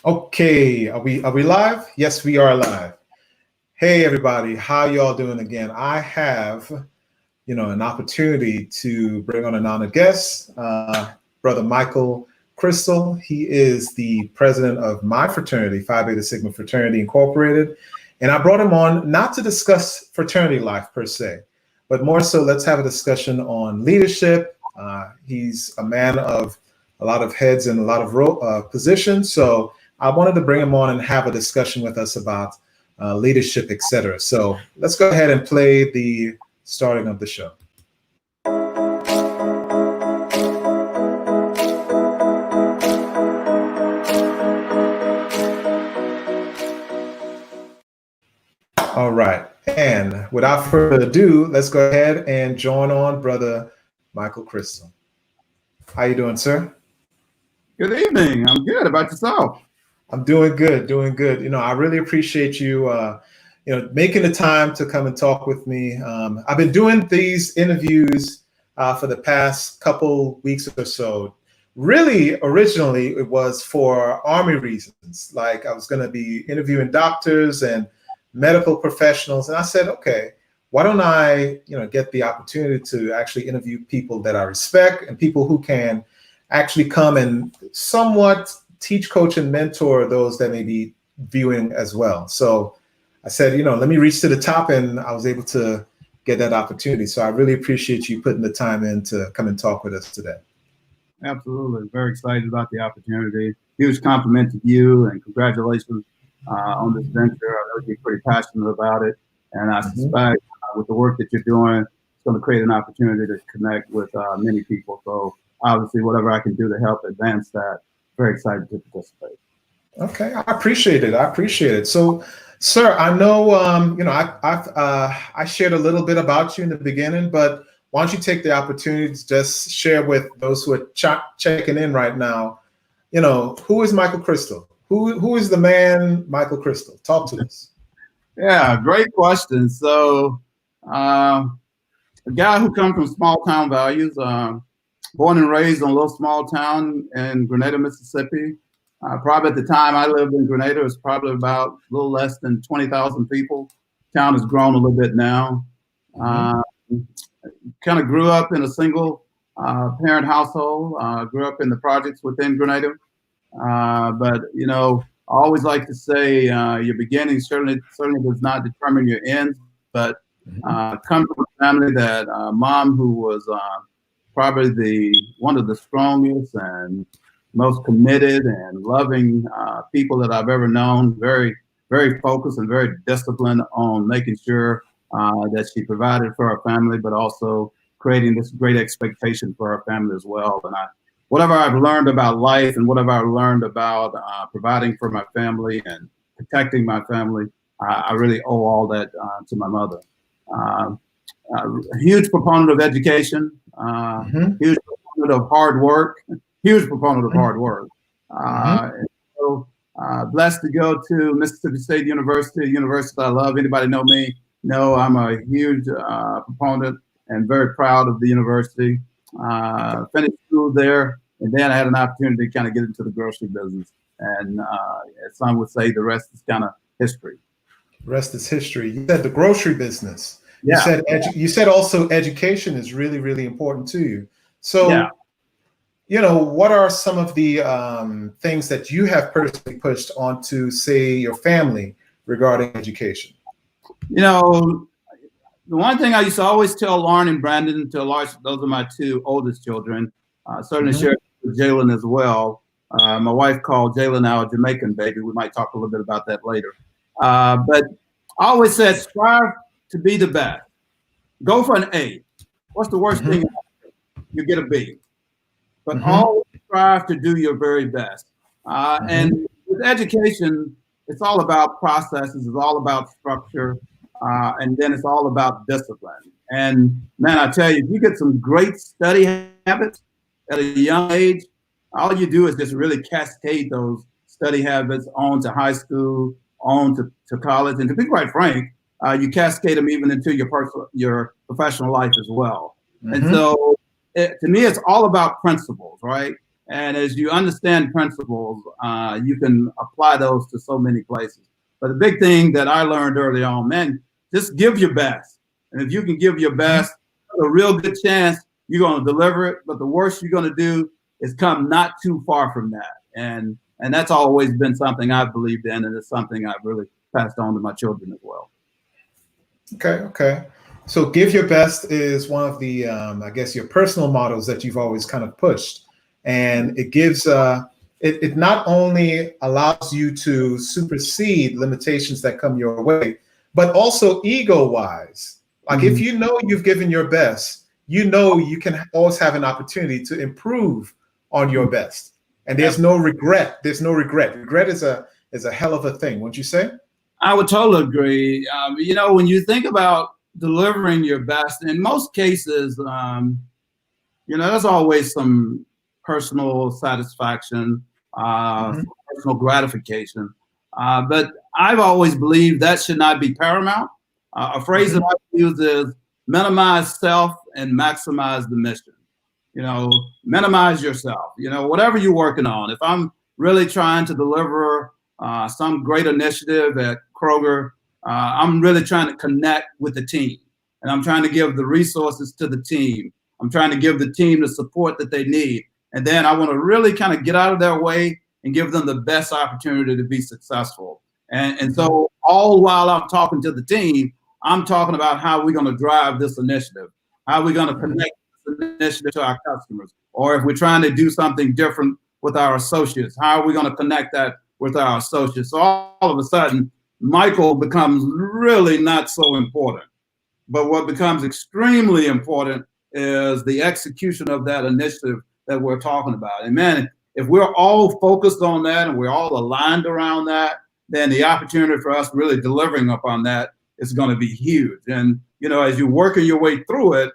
Okay, are we live? Yes, we are live. Hey everybody, how y'all doing again? I have, an opportunity to bring on an honored guest, Brother Micheal Crystal. He is the president of my fraternity, Phi Beta Sigma Fraternity Incorporated. And I brought him on not to discuss fraternity life per se, but more so let's have a discussion on leadership. He's a man of a lot of heads and a lot of positions. So I wanted to bring him on and have a discussion with us about leadership, etc. So let's go ahead and play the starting of the show. All right. And without further ado, let's go ahead and join on Brother Micheal Crystal. How you doing, sir? Good evening. I'm good. About yourself? I'm doing good, doing good. I really appreciate you, making the time to come and talk with me. I've been doing these interviews for the past couple weeks or so. Really, originally, it was for Army reasons. Like I was going to be interviewing doctors and medical professionals. And I said, okay, why don't I, get the opportunity to actually interview people that I respect and people who can actually come and somewhat teach, coach, and mentor those that may be viewing as well. So I said, let me reach to the top, and I was able to get that opportunity. So I really appreciate you putting the time in to come and talk with us today. Absolutely. Very excited about the opportunity. Huge compliment to you, and congratulations on this venture. I know you're pretty passionate about it, and I suspect with the work that you're doing, it's going to create an opportunity to connect with many people. So obviously, whatever I can do to help advance that, very excited to participate. Okay, I appreciate it. I appreciate it. So, sir, I know, I shared a little bit about you in the beginning, but why don't you take the opportunity to just share with those who are checking in right now, who is Micheal Crystal? Who is the man, Micheal Crystal? Talk to us. Yeah, great question. So, a guy who comes from small town values, born and raised in a little small town in Grenada, Mississippi. Probably at the time I lived in Grenada, it was probably about a little less than 20,000 people. Town has grown a little bit now. Kind of grew up in a single parent household, grew up in the projects within Grenada. But, I always like to say your beginnings certainly does not determine your ends, but come from a family that mom who was probably one of the strongest and most committed and loving people that I've ever known. Very, very focused and very disciplined on making sure that she provided for our family, but also creating this great expectation for our family as well. And whatever I've learned about life and whatever I've learned about providing for my family and protecting my family, I really owe all that to my mother. A huge proponent of education, huge proponent of hard work, huge proponent of hard work. And so blessed to go to Mississippi State University, a university I love. Anybody know me? No, I'm a huge proponent and very proud of the university. Finished school there, and then I had an opportunity to kind of get into the grocery business. And as some would say, the rest is kind of history. The rest is history. You said the grocery business. Yeah. You said also education is really, really important to you. So, what are some of the things that you have personally pushed onto, say, your family regarding education? The one thing I used to always tell Lauren and Brandon, those are my two oldest children, certainly share with Jalen as well. My wife called Jalen now a Jamaican baby. We might talk a little bit about that later. But I always said, strive to be the best. Go for an A. What's the worst thing? You get a B. But always strive to do your very best. And with education, it's all about processes. It's all about structure. And then it's all about discipline. And man, I tell you, if you get some great study habits at a young age, all you do is just really cascade those study habits on to high school, on to college. And to be quite frank, you cascade them even into your professional life as well. And so to me, it's all about principles, right? And as you understand principles, you can apply those to so many places. But the big thing that I learned early on, man, just give your best. And if you can give your best, a real good chance you're going to deliver it. But the worst you're going to do is come not too far from that. And that's always been something I've believed in, and it's something I've really passed on to my children as well. Okay. So give your best is one of the, I guess, your personal models that you've always kind of pushed. And it gives, it not only allows you to supersede limitations that come your way, but also ego-wise. Like if you know you've given your best, you know you can always have an opportunity to improve on your best. And there's no regret. There's no regret. Regret is a hell of a thing, wouldn't you say? I would totally agree. You know, when you think about delivering your best, in most cases, you know, there's always some personal satisfaction, personal gratification. But I've always believed that should not be paramount. A phrase that I use is minimize self and maximize the mission. You know, minimize yourself. You know, whatever you're working on. If I'm really trying to deliver some great initiative at Kroger, I'm really trying to connect with the team. And I'm trying to give the resources to the team. I'm trying to give the team the support that they need. And then I want to really kind of get out of their way and give them the best opportunity to be successful. And so all while I'm talking to the team, I'm talking about how we're going to drive this initiative, how we're going to connect this initiative to our customers, or if we're trying to do something different with our associates, how are we going to connect that with our associates? So all of a sudden, Michael becomes really not so important. But what becomes extremely important is the execution of that initiative that we're talking about. And man, if we're all focused on that and we're all aligned around that, then the opportunity for us really delivering upon that is going to be huge. And, you know, as you're working your way through it,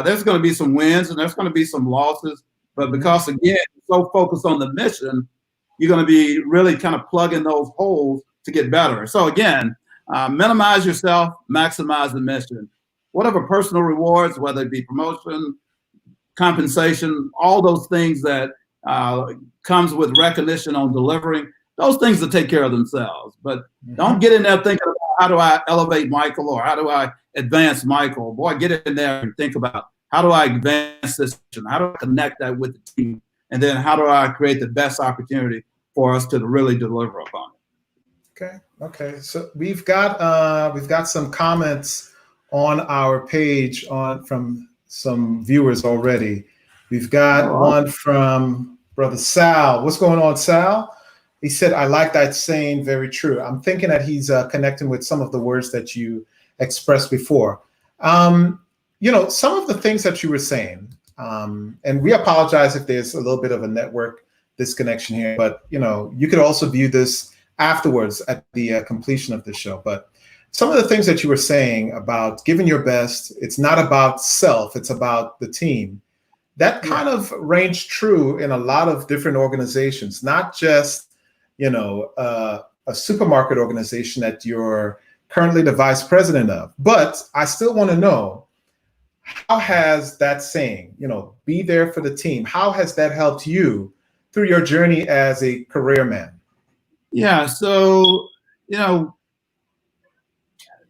there's going to be some wins and there's going to be some losses. But because, again, you're so focused on the mission, you're going to be really kind of plugging those holes to get better. So, again, minimize yourself, maximize the mission. Whatever personal rewards, whether it be promotion, compensation, all those things that comes with recognition on delivering, those things will take care of themselves. But don't get in there thinking about how do I elevate Michael or how do I advance Michael. Boy, get in there and think about how do I advance this mission? How do I connect that with the team? And then how do I create the best opportunity for us to really deliver upon it? Okay. So we've got some comments on our page from some viewers already. We've got one from Brother Sal. What's going on, Sal? He said, I like that saying, very true. I'm thinking that he's connecting with some of the words that you expressed before. You know, some of the things that you were saying, and we apologize if there's a little bit of a network disconnection here, but, you know, you could also view this afterwards at the completion of the show. But some of the things that you were saying about giving your best, it's not about self, it's about the team. That kind of ranged true in a lot of different organizations, not just, you know, a supermarket organization that you're currently the vice president of. But I still want to know, how has that saying, you know, be there for the team, how has that helped you through your journey as a career man? Yeah, so, you know,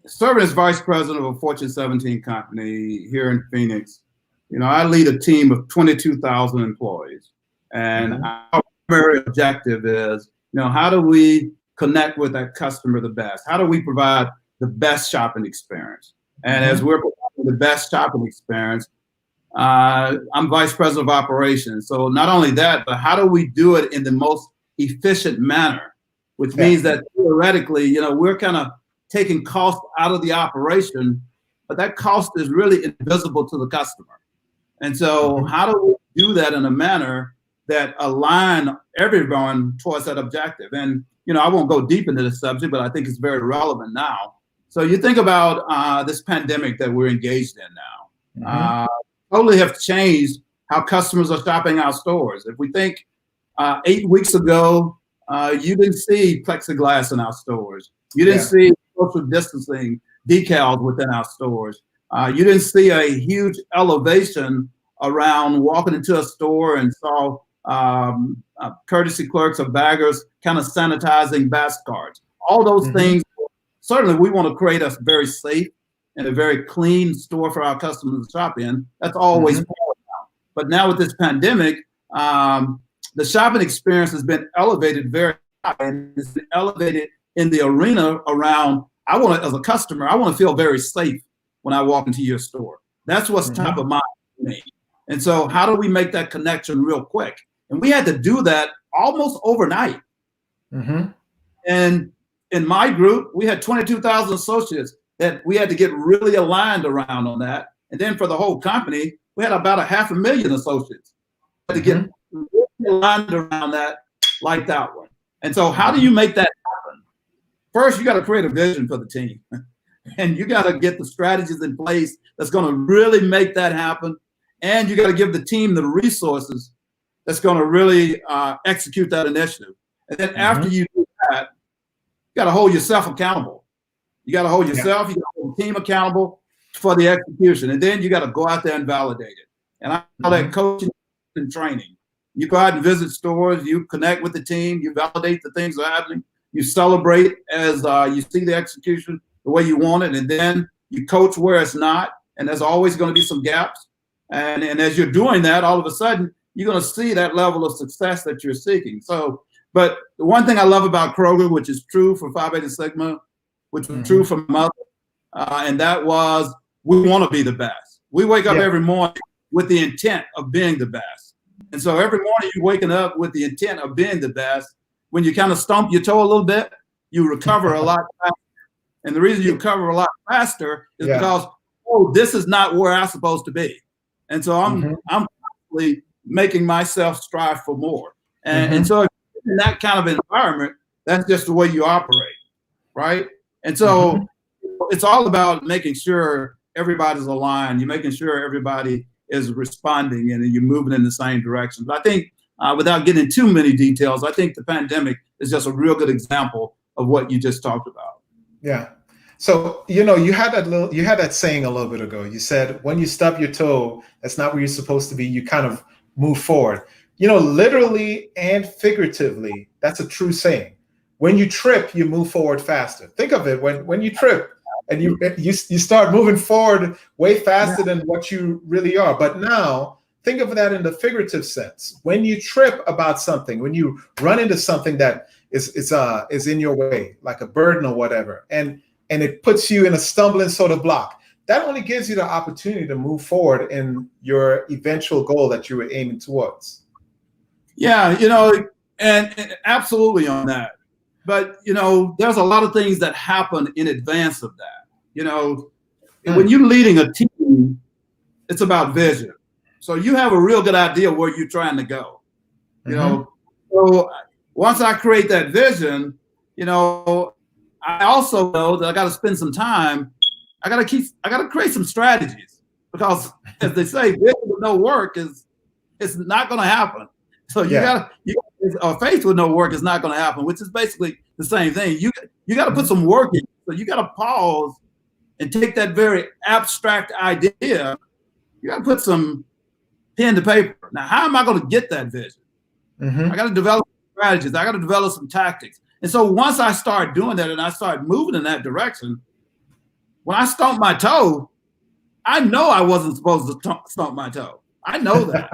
serving as vice president of a Fortune 17 company here in Phoenix, you know, I lead a team of 22,000 employees. And our primary objective is, you know, how do we connect with that customer the best? How do we provide the best shopping experience? And as we're providing the best shopping experience, I'm vice president of operations. So not only that, but how do we do it in the most efficient manner? Which means that theoretically, you know, we're kind of taking cost out of the operation, but that cost is really invisible to the customer. And so how do we do that in a manner that align everyone towards that objective? And, you know, I won't go deep into this subject, but I think it's very relevant now. So you think about this pandemic that we're engaged in now, totally have changed how customers are shopping our stores. If we think 8 weeks ago, you didn't see plexiglass in our stores. You didn't see social distancing decals within our stores. You didn't see a huge elevation around walking into a store and saw courtesy clerks or baggers kind of sanitizing basket cards. All those things, certainly we want to create a very safe and a very clean store for our customers to shop in. That's always paramount. But now with this pandemic, the shopping experience has been elevated very high, and it's been elevated in the arena around, as a customer, I want to feel very safe when I walk into your store. That's what's top of mind for me. And so how do we make that connection real quick? And we had to do that almost overnight. And in my group, we had 22,000 associates that we had to get really aligned around on that. And then for the whole company, we had about 500,000 associates to get really aligned around that like that one. And so how do you make that happen? First, you got to create a vision for the team. And you got to get the strategies in place that's going to really make that happen. And you got to give the team the resources that's going to really execute that initiative. And then after you do that, you got to hold yourself accountable. You got to hold yourself, you got to hold the team accountable for the execution. And then you got to go out there and validate it. And I call that coaching and training. You go out and visit stores, you connect with the team, you validate the things that are happening, you celebrate as you see the execution the way you want it, and then you coach where it's not, and there's always going to be some gaps. And as you're doing that, all of a sudden, you're going to see that level of success that you're seeking. So, but the one thing I love about Kroger, which is true for Phi Beta Sigma, which was true for my mother, and that was, we want to be the best. We wake up every morning with the intent of being the best. And so every morning you're waking up with the intent of being the best. When you kind of stomp your toe a little bit, you recover a lot faster. And the reason you recover a lot faster is because, oh, this is not where I'm supposed to be. And so I'm constantly making myself strive for more. And so in that kind of environment, that's just the way you operate, right? And so it's all about making sure everybody's aligned. You're making sure everybody is responding and you're moving in the same direction. But I think without getting too many details, I think the pandemic is just a real good example of what you just talked about. Yeah. So, you know, you had that saying a little bit ago. You said, when you stub your toe, that's not where you're supposed to be. You kind of move forward. You know, literally and figuratively, that's a true saying. When you trip, you move forward faster. Think of it, when you trip and you start moving forward way faster than what you really are. But now think of that in the figurative sense. When you trip about something, when you run into something that is in your way, like a burden or whatever, and it puts you in a stumbling sort of block, that only gives you the opportunity to move forward in your eventual goal that you were aiming towards. Yeah, you know, and absolutely on that. But, you know, there's a lot of things that happen in advance of that. You know, when you're leading a team, it's about vision. So you have a real good idea where you're trying to go. You know, so once I create that vision, you know, I also know that I got to spend some time. I got to create some strategies, because as they say, vision with no work it's not going to happen. So faith with no work is not going to happen, which is basically the same thing. You got to put some work in. So you got to pause and take that very abstract idea. You got to put some pen to paper. Now, how am I going to get that vision? I got to develop strategies. I got to develop some tactics. And so once I start doing that and I start moving in that direction, when I stomp my toe, I know I wasn't supposed to stomp my toe. I know that.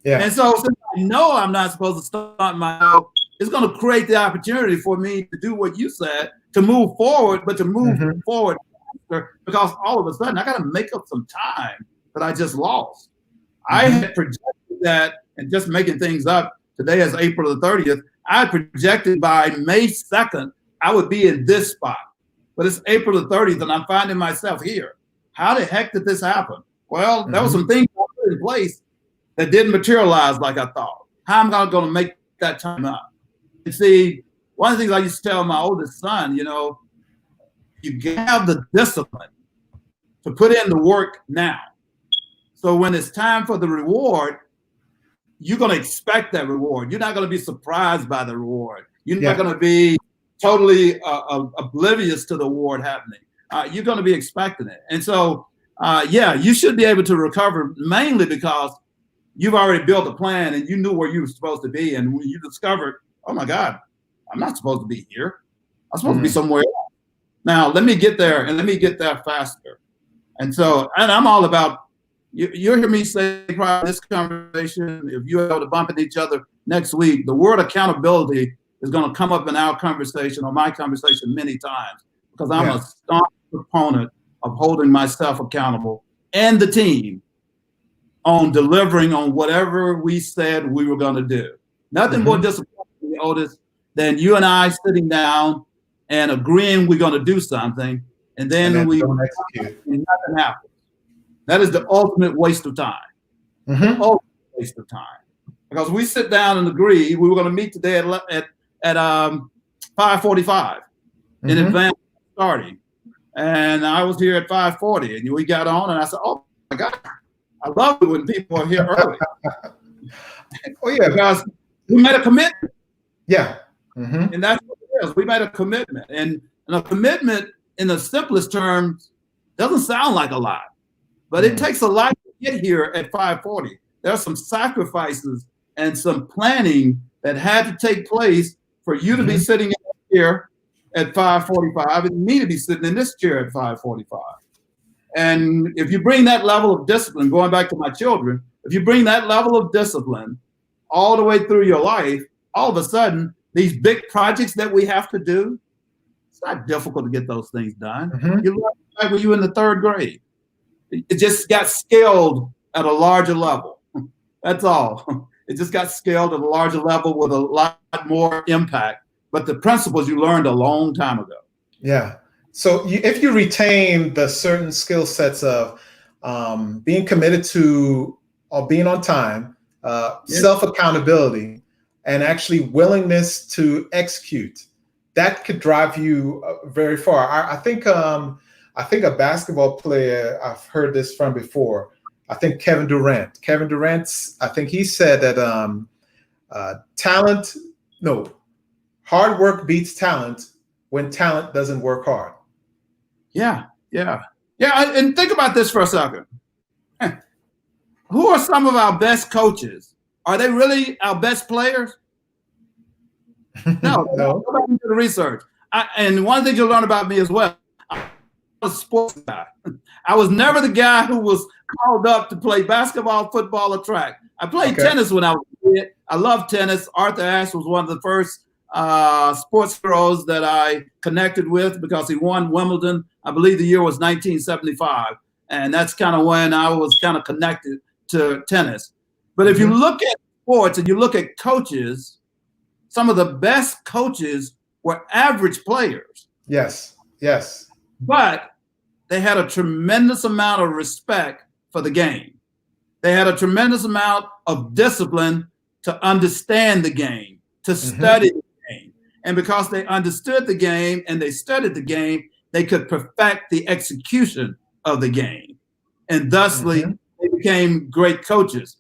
And so since I know I'm not supposed to stomp my toe, it's going to create the opportunity for me to do what you said, to move forward, but to move forward faster, because all of a sudden I got to make up some time that I just lost. I had projected that, and just making things up, today is April the 30th. I projected by May 2nd, I would be in this spot. But it's April the 30th, and I'm finding myself here. How the heck did this happen? Well, there were some things I put in place that didn't materialize like I thought. How am I going to make that time up? You see, one of the things I used to tell my oldest son, you know, you have the discipline to put in the work now. So when it's time for the reward, you're going to expect that reward. You're not going to be surprised by the reward. You're not going to be totally oblivious to the reward happening. You're going to be expecting it. And so, you should be able to recover, mainly because you've already built a plan and you knew where you were supposed to be. And when you discovered, oh my God, I'm not supposed to be here. I'm supposed to be somewhere else. Now, let me get there and let me get there faster. And so, and I'm all about, you'll hear me say probably in this conversation, if you're able to bump into each other next week, the word accountability is going to come up in our conversation or my conversation many times, because I'm a staunch proponent of holding myself accountable and the team on delivering on whatever we said we were going to do. Nothing more disappointing, Otis, than you and I sitting down and agreeing we're going to do something, and then we don't execute. And nothing happens. That is the ultimate waste of time. Ultimate waste of time. Because we sit down and agree we were going to meet today at 5:45 in advance of starting. And I was here at 5:40, and we got on, and I said, "Oh my God, I love it when people are here early." Oh yeah, because we made a commitment. Yeah, and that's what it is. We made a commitment, and a commitment in the simplest terms doesn't sound like a lot, but it takes a lot to get here at 5:40. There are some sacrifices and some planning that had to take place for you to be sitting here at 5:45 and me to be sitting in this chair at 5:45. And if you bring that level of discipline, going back to my children, if you bring that level of discipline all the way through your life, all of a sudden, these big projects that we have to do, it's not difficult to get those things done. You learn like when you were in the 3rd grade. It just got scaled at a larger level. That's all. It just got scaled at a larger level with a lot more impact. But the principles you learned a long time ago. Yeah. So if you retain the certain skill sets of being committed to or being on time, self-accountability, and actually willingness to execute, that could drive you very far. I think a basketball player, I've heard this from before. I think Kevin Durant. Kevin Durant's, I think he said that hard work beats talent when talent doesn't work hard. Yeah. And think about this for a second. Who are some of our best coaches? Are they really our best players? No. Go back into the research. And one thing you'll learn about me as well, I was a sports guy. I was never the guy who was called up to play basketball, football, or track. I played tennis when I was a kid. I loved tennis. Arthur Ashe was one of the first sports heroes that I connected with because he won Wimbledon. I believe the year was 1975. And that's kind of when I was kind of connected to tennis. But if you look at sports and you look at coaches, some of the best coaches were average players. Yes. But they had a tremendous amount of respect for the game. They had a tremendous amount of discipline to understand the game, to study the game. And because they understood the game and they studied the game, they could perfect the execution of the game. And thusly, they became great coaches.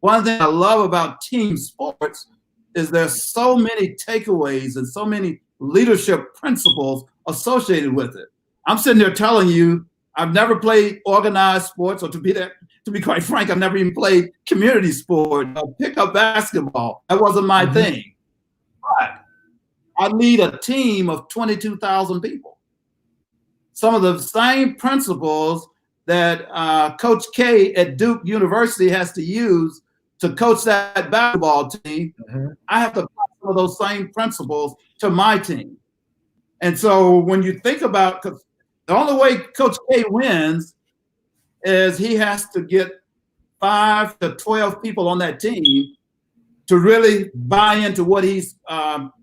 One thing I love about team sports is there's so many takeaways and so many leadership principles associated with it. I'm sitting there telling you, I've never played organized sports, or to be quite frank, I've never even played community sport, pickup basketball. That wasn't my thing. But I lead a team of 22,000 people. Some of the same principles that Coach K at Duke University has to use to coach that basketball team, I have to apply some of those same principles to my team. And so when you think about, because the only way Coach K wins is he has to get 5 to 12 people on that team to really buy into what he's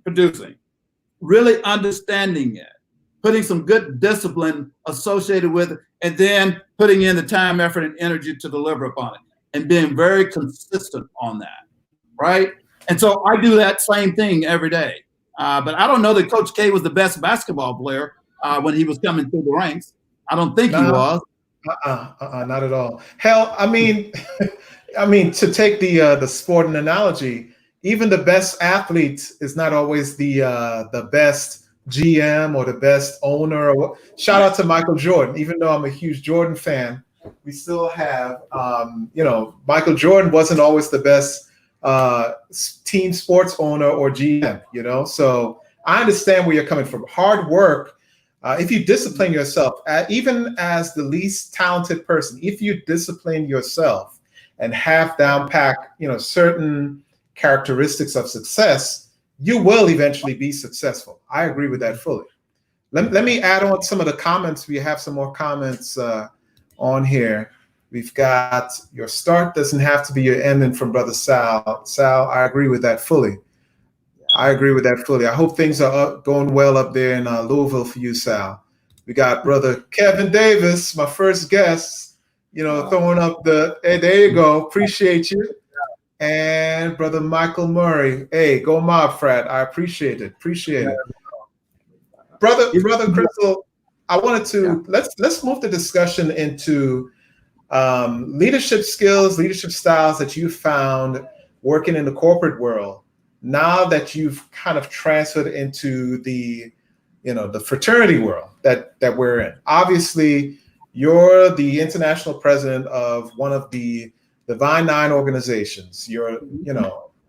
producing, really understanding it, putting some good discipline associated with it, and then putting in the time, effort, and energy to deliver upon it, and being very consistent on that, right? And so I do that same thing every day. But I don't know that Coach K was the best basketball player when he was coming through the ranks. I don't think he was. Not at all. Hell, I mean, to take the sporting analogy, even the best athlete is not always the best GM or the best owner. Shout out to Michael Jordan. Even though I'm a huge Jordan fan, We still have, Michael Jordan wasn't always the best team sports owner or GM, So I understand where you're coming from. Hard work, if you discipline yourself, even as the least talented person, if you discipline yourself and have down pack, certain characteristics of success, you will eventually be successful. I agree with that fully. Let me add on some of the comments. We have some more comments on here. We've got, your start doesn't have to be your ending, from Brother Sal. Sal, I agree with that fully. I agree with that fully. I hope things are going well up there in Louisville for you, Sal. We got Brother Kevin Davis, my first guest, throwing up hey, there you go. Appreciate you. And Brother Michael Murray. Hey, go Mob Frat. I appreciate it. Brother Crystal, I wanted to let's move the discussion into leadership skills, leadership styles that you found working in the corporate world. Now that you've kind of transferred into the fraternity world that we're in. Obviously, you're the international president of one of the Divine Nine organizations.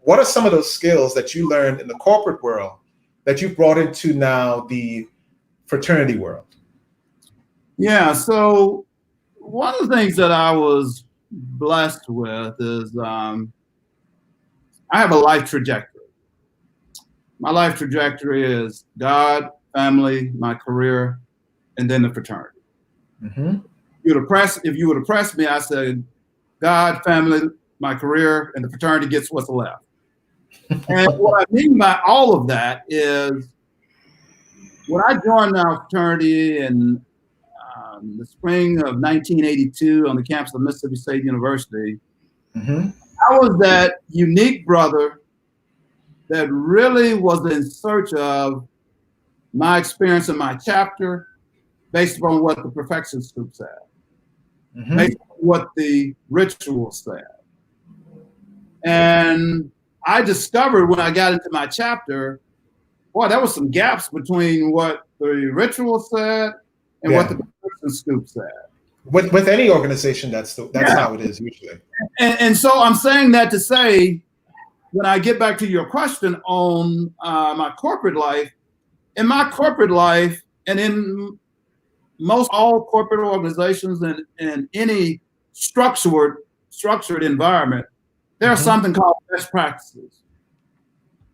What are some of those skills that you learned in the corporate world that you brought into now the fraternity world? Yeah, so one of the things that I was blessed with is I have a life trajectory. My life trajectory is God, family, my career, and then the fraternity. Mm-hmm. If you would have pressed me, I said, God, family, my career, and the fraternity gets what's left. And what I mean by all of that is, when I joined our fraternity in the spring of 1982 on the campus of Mississippi State University, I was that unique brother that really was in search of my experience in my chapter based upon what the perfection scoop said, based on what the ritual said. And I discovered when I got into my chapter, boy, there was some gaps between what the ritual said and what the perfection scoop said. With any organization, that's how it is usually. And so I'm saying that to say, when I get back to your question on my corporate life, in my corporate life and in most all corporate organizations and in any structured environment, there's something called best practices.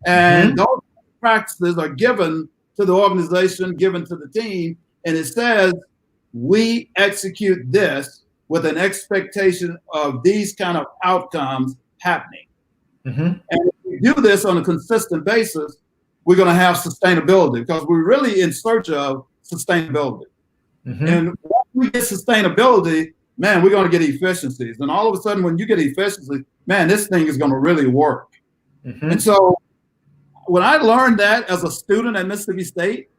And those practices are given to the organization, given to the team, and it says, we execute this with an expectation of these kind of outcomes happening. And if we do this on a consistent basis, we're going to have sustainability, because we're really in search of sustainability. And once we get sustainability, man, we're going to get efficiencies. And all of a sudden, when you get efficiency, man, this thing is going to really work. And so when I learned that as a student at Mississippi State,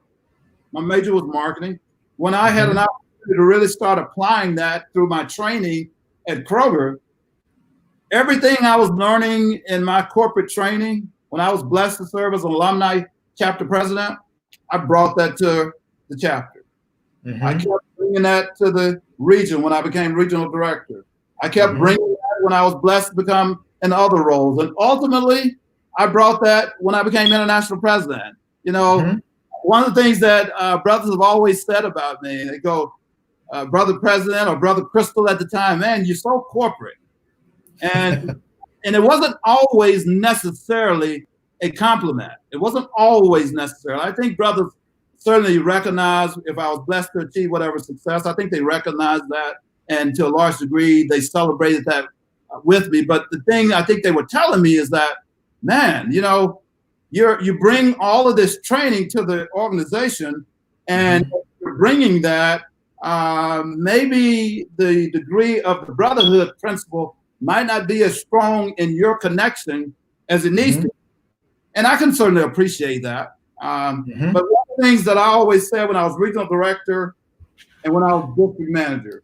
my major was marketing. When I had an opportunity to really start applying that through my training at Kroger, everything I was learning in my corporate training, when I was blessed to serve as an alumni chapter president, I brought that to the chapter. I kept bringing that to the region when I became regional director. I kept bringing that when I was blessed to become in other roles. And ultimately, I brought that when I became international president. One of the things that brothers have always said about me, they go, Brother President or Brother Crystal at the time, man, you're so corporate. And it wasn't always necessarily a compliment. It wasn't always necessary. I think brothers certainly recognize, if I was blessed to achieve whatever success, I think they recognize that. And to a large degree, they celebrated that with me. But the thing I think they were telling me is that, man, you bring all of this training to the organization, and you're bringing that, maybe the degree of the brotherhood principle might not be as strong in your connection as it needs to. And I can certainly appreciate that. But one of the things that I always said when I was regional director and when I was district manager,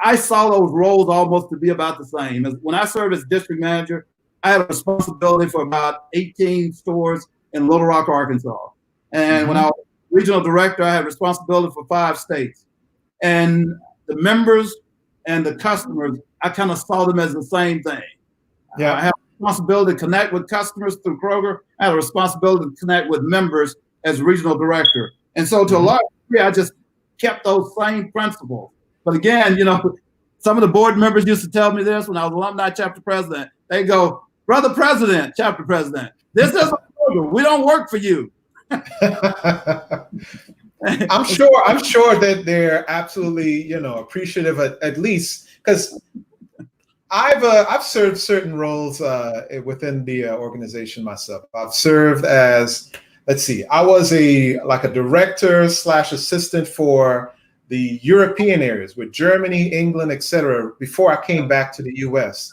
I saw those roles almost to be about the same. As when I served as district manager, I had a responsibility for about 18 stores in Little Rock, Arkansas. And when I was regional director, I had responsibility for 5 states. And the members and the customers, I kind of saw them as the same thing. Yeah. I have a responsibility to connect with customers through Kroger. I have a responsibility to connect with members as regional director. And so to a large degree, I just kept those same principles. But again, you know, some of the board members used to tell me this when I was alumni chapter president. They go, brother president, chapter president, this isn't Kroger. We don't work for you. I'm sure that they're absolutely, you know, appreciative at least, because I've served certain roles within the organization myself. I've served as, let's see, I was a director / assistant for the European areas with Germany, England, etc. before I came back to the U.S.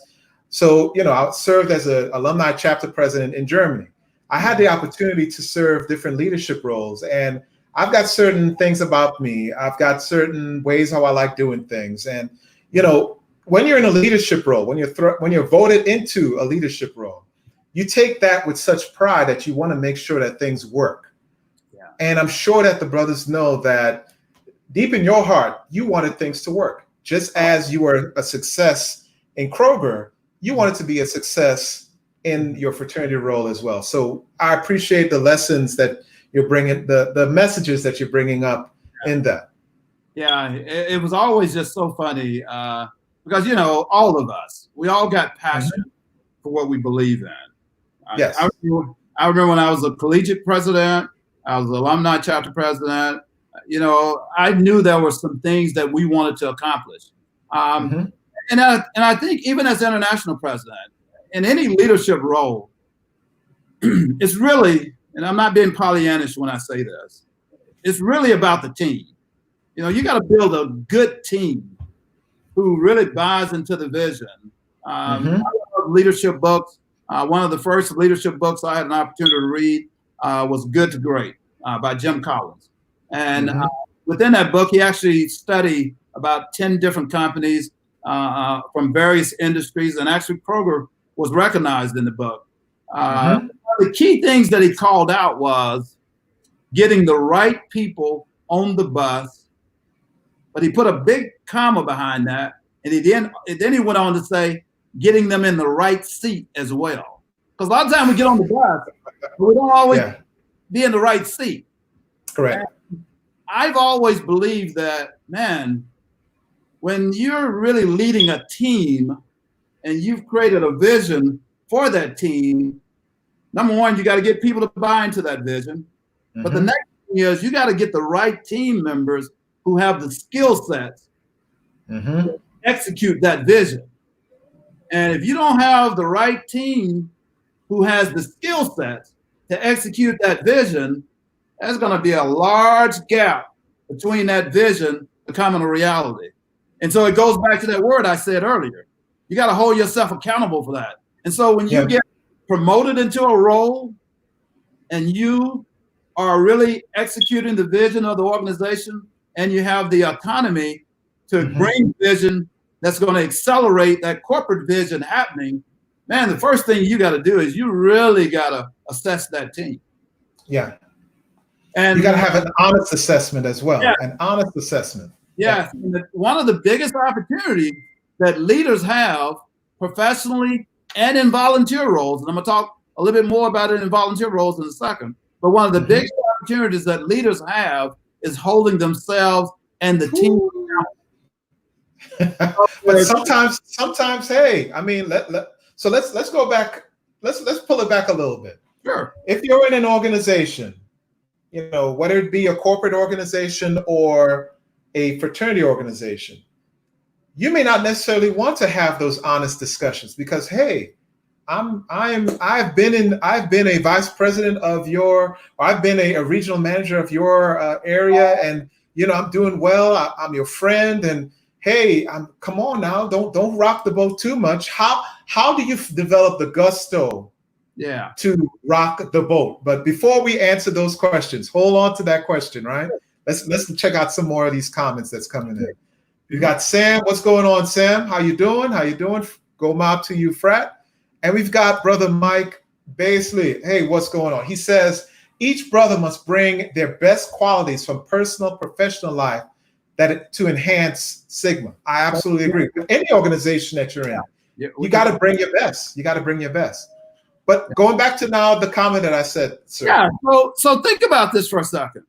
So, you know, I served as an alumni chapter president in Germany. I had the opportunity to serve different leadership roles, and I've got certain things about me. I've got certain ways how I like doing things. And, you know, when you're in a leadership role, when you're voted into a leadership role, you take that with such pride that you want to make sure that things work. Yeah. And I'm sure that the brothers know that deep in your heart, you wanted things to work. Just as you were a success in Kroger, you wanted to be a success in your fraternity role as well. So I appreciate the lessons that you're bringing, the messages that you're bringing up in that. Yeah, it was always just so funny because, you know, all of us, we all got passion for what we believe in. Yes. I remember when I was a collegiate president, I was an alumni chapter president, you know, I knew there were some things that we wanted to accomplish. And I think even as international president, in any leadership role, it's really, and I'm not being Pollyannish when I say this, it's really about the team. You know, you got to build a good team who really buys into the vision. I love leadership books. One of the first leadership books I had an opportunity to read was Good to Great by Jim Collins. And within that book, he actually studied about 10 different companies from various industries, and actually Kroger was recognized in the book. The key things that he called out was getting the right people on the bus, but he put a big comma behind that, and then he went on to say getting them in the right seat as well. Because a lot of times we get on the bus, but we don't always be in the right seat. Correct. And I've always believed that, man, when you're really leading a team and you've created a vision for that team, number one, you got to get people to buy into that vision. But the next thing is you got to get the right team members who have the skill sets to execute that vision. And if you don't have the right team who has the skill sets to execute that vision, there's going to be a large gap between that vision becoming a reality. And so it goes back to that word I said earlier. You got to hold yourself accountable for that. And so when you get promoted into a role and you are really executing the vision of the organization and you have the autonomy to bring vision that's going to accelerate that corporate vision happening, man, the first thing you got to do is you really got to assess that team. Yeah. And you got to have an honest assessment as well. An honest assessment. Yes. Yeah. One of the biggest opportunities that leaders have professionally and in volunteer roles, and I'm going to talk a little bit more about it in volunteer roles in a second, but one of the biggest opportunities that leaders have is holding themselves and the team. But sometimes, hey, I mean, so let's go back. Let's pull it back a little bit. Sure. If you're in an organization, you know, whether it be a corporate organization or a fraternity organization, you may not necessarily want to have those honest discussions because, hey, I've been a vice president of or I've been a regional manager of your area, and you know I'm doing well. I'm your friend, and hey, come on now, don't rock the boat too much. How do you develop the gusto? To rock the boat? But before we answer those questions, hold on to that question, right? Let's check out some more of these comments that's coming in. We got Sam. What's going on, Sam? How you doing? Go mob to you, Frat. And we've got brother Mike Baisley. Hey, what's going on? He says, each brother must bring their best qualities from personal, professional life to enhance Sigma. I absolutely agree. With any organization that you're in, you got to bring your best. You got to bring your best. But going back to now the comment that I said, sir. Yeah. So think about this for a second.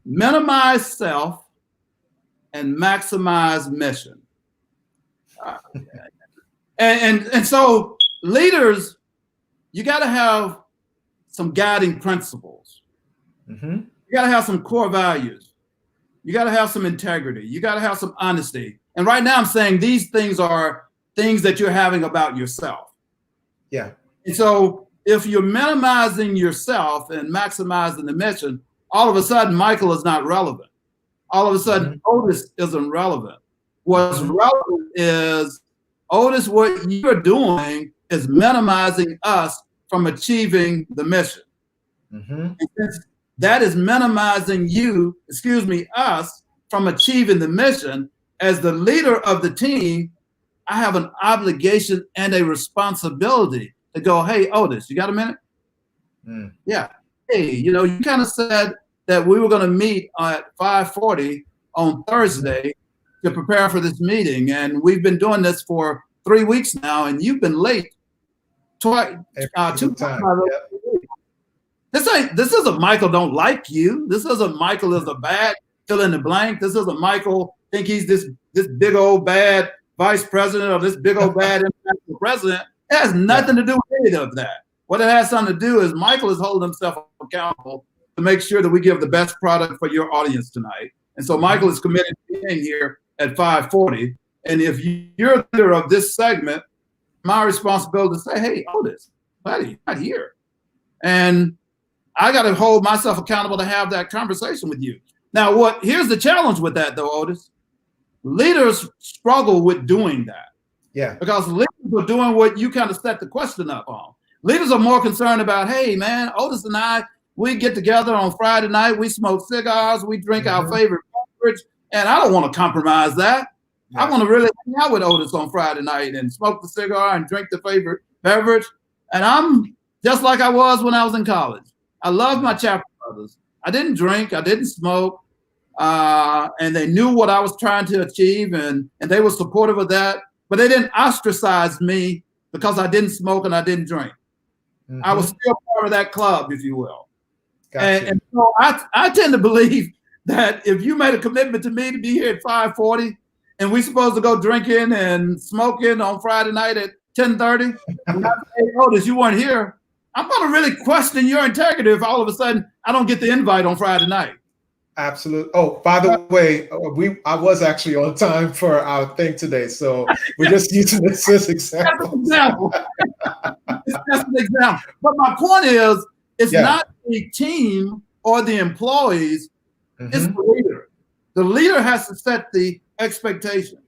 Minimize self and maximize mission. And so leaders, you got to have some guiding principles. Mm-hmm. You got to have some core values. You got to have some integrity. You got to have some honesty. And right now I'm saying these things are things that you're having about yourself. Yeah. And so if you're minimizing yourself and maximizing the mission, all of a sudden Michael is not relevant. All of a sudden Otis isn't relevant. What's relevant is, Otis, what you're doing is minimizing us from achieving the mission. And since that is minimizing us from achieving the mission, as the leader of the team, I have an obligation and a responsibility to go, hey, Otis, you got a minute? Yeah. Hey, you kind of said that we were going to meet at 5:40 on Thursday to prepare for this meeting. And we've been doing this for 3 weeks now, and you've been late twice. Two times. This isn't Michael don't like you. This isn't Michael is a bad fill in the blank. This isn't Michael think he's this big old bad vice president or this big old bad international president. It has nothing to do with any of that. What it has something to do is Michael is holding himself accountable to make sure that we give the best product for your audience tonight. And so Michael is committed to being here at 5:40. And if you're the leader of this segment, my responsibility is to say, hey, Otis, buddy, not here. And I got to hold myself accountable to have that conversation with you. Now, here's the challenge with that, though, Otis. Leaders struggle with doing that. Yeah. Because leaders are doing what you kind of set the question up on. Leaders are more concerned about, hey, man, Otis and I, we get together on Friday night, we smoke cigars, we drink our favorite beverage, and I don't want to compromise that. I want to really hang out with Otis on Friday night and smoke the cigar and drink the favorite beverage. And I'm just like I was when I was in college. I love my chapter brothers. I didn't drink, I didn't smoke, and they knew what I was trying to achieve, and they were supportive of that, but they didn't ostracize me because I didn't smoke and I didn't drink. I was still part of that club, if you will. And so I tend to believe that if you made a commitment to me to be here at 5:40, and we're supposed to go drinking and smoking on Friday night at 10:30, and I say, Otis, you weren't here, I'm going to really question your integrity if all of a sudden I don't get the invite on Friday night. Absolutely. Oh, by the way, I was actually on time for our thing today, so we're just using this as an example. It's just an example. But my point is, it's not the team or the employees, it's the leader. The leader has to set the expectation.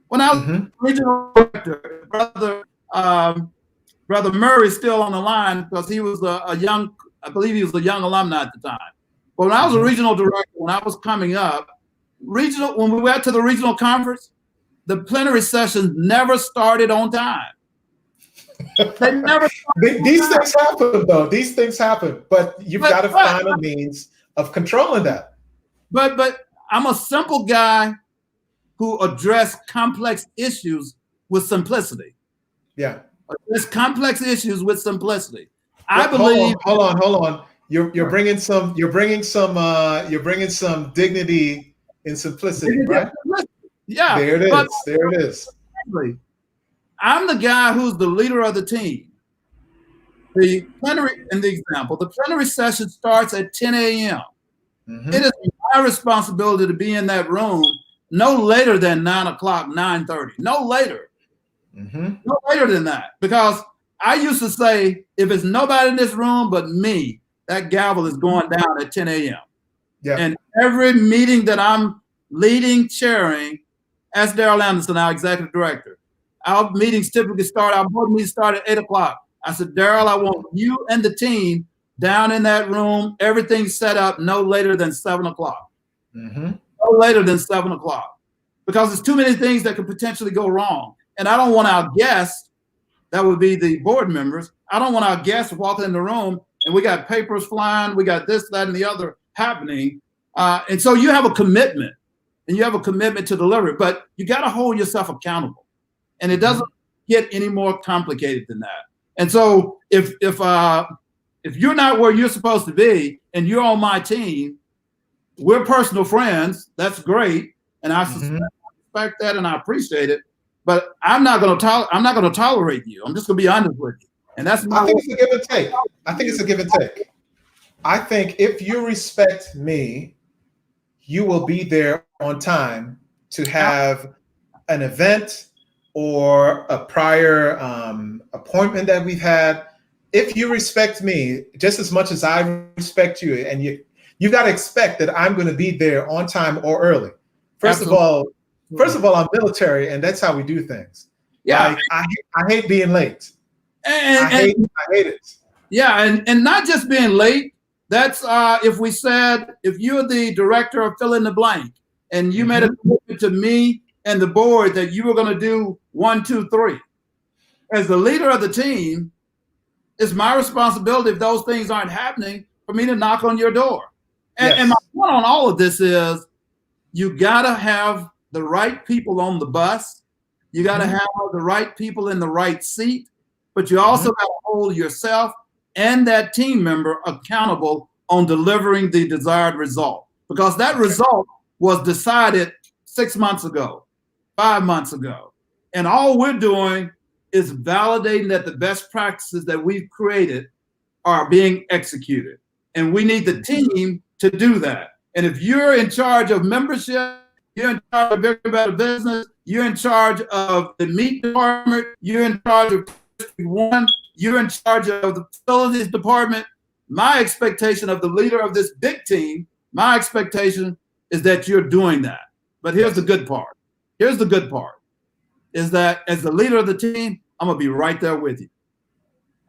When I was regional director, Brother Murray's still on the line because he was a young alumni at the time. But when I was a regional director, when I was coming up, when we went to the regional conference, the plenary sessions never started on time. They never These things happen, though. These things happen. But you've got to find a means of controlling that. But I'm a simple guy who addressed complex issues with simplicity. Yeah. Address complex issues with simplicity. I believe. Hold on. You're bringing some dignity in simplicity, right? Yeah. There it is. I'm the guy who's the leader of the team. The plenary, in the example, the plenary session starts at 10 a.m. It is my responsibility to be in that room no later than 9 o'clock, 9:30. No later. No later than that. Because I used to say, if it's nobody in this room but me, that gavel is going down at 10 a.m. Yeah. And every meeting that I'm leading, chairing, ask Daryl Anderson, our executive director. Our meetings typically our board meetings start at 8 o'clock. I said, Daryl, I want you and the team down in that room, everything set up no later than 7 o'clock. No later than 7 o'clock. Because there's too many things that could potentially go wrong. And I don't want our guests, that would be the board members, I don't want our guests walking in the room and we got papers flying, we got this, that, and the other happening. And so you have a commitment, and you have a commitment to deliver it, but you got to hold yourself accountable. And it doesn't get any more complicated than that. And so if you're not where you're supposed to be and you're on my team, we're personal friends. That's great, and I respect that and I appreciate it. But I'm not going to tolerate you. I'm just going to be honest with you. And that's my. I think it's a give and take. I think it's a give and take. I think if you respect me, you will be there on time to have an event or a prior appointment that we've had. If you respect me just as much as I respect you, and you got to expect that I'm going to be there on time or early. First of all, I'm military, and that's how we do things. Yeah, like, I hate being late. I hate it. Yeah, and not just being late. That's if you're the director of fill in the blank, and you made a commitment to me and the board that you were going to do 1, 2, 3. As the leader of the team, it's my responsibility if those things aren't happening for me to knock on your door. And my point on all of this is you got to have the right people on the bus. You got to have the right people in the right seat, but you also got to hold yourself and that team member accountable on delivering the desired result, because that result was decided 6 months ago, 5 months ago. And all we're doing is validating that the best practices that we've created are being executed. And we need the team to do that. And if you're in charge of membership, you're in charge of Bigger Better Business, you're in charge of the meat department, you're in charge of District 1, you're in charge of the facilities department, my expectation of the leader of this big team, my expectation is that you're doing that. But here's the good part. Here's the good part, is that as the leader of the team, I'm going to be right there with you.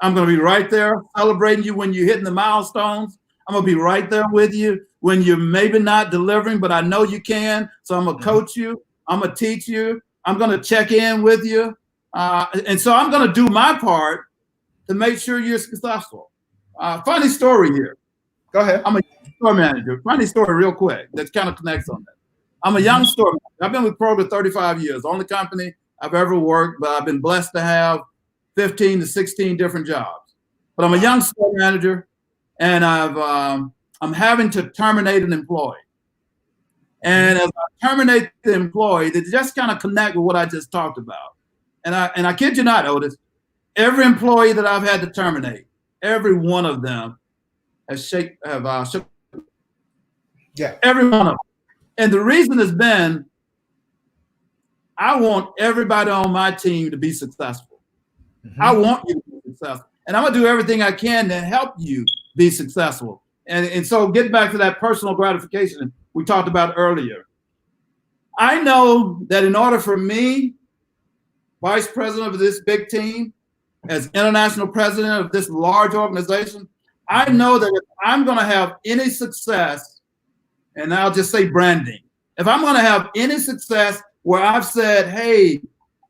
I'm going to be right there celebrating you when you're hitting the milestones. I'm going to be right there with you when you're maybe not delivering, but I know you can. So I'm going to coach you. I'm going to teach you. I'm going to check in with you. And so I'm going to do my part to make sure you're successful. Funny story here. Go ahead. I'm a store manager. Funny story real quick that kind of connects on that. I'm a young store manager. I've been with Kroger 35 years. The only company I've ever worked, but I've been blessed to have 15 to 16 different jobs. But I'm a young store manager, and I'm having to terminate an employee. And as I terminate the employee, they just kind of connect with what I just talked about. And I kid you not, Otis, every employee that I've had to terminate, every one of them has shook. Yeah. Every one of them. And the reason has been, I want everybody on my team to be successful. I want you to be successful. And I'm going to do everything I can to help you be successful. And so get back to that personal gratification we talked about earlier. I know that in order for me, vice president of this big team, as international president of this large organization, I know that if I'm going to have any success, and I'll just say branding, if I'm going to have any success where I've said, hey,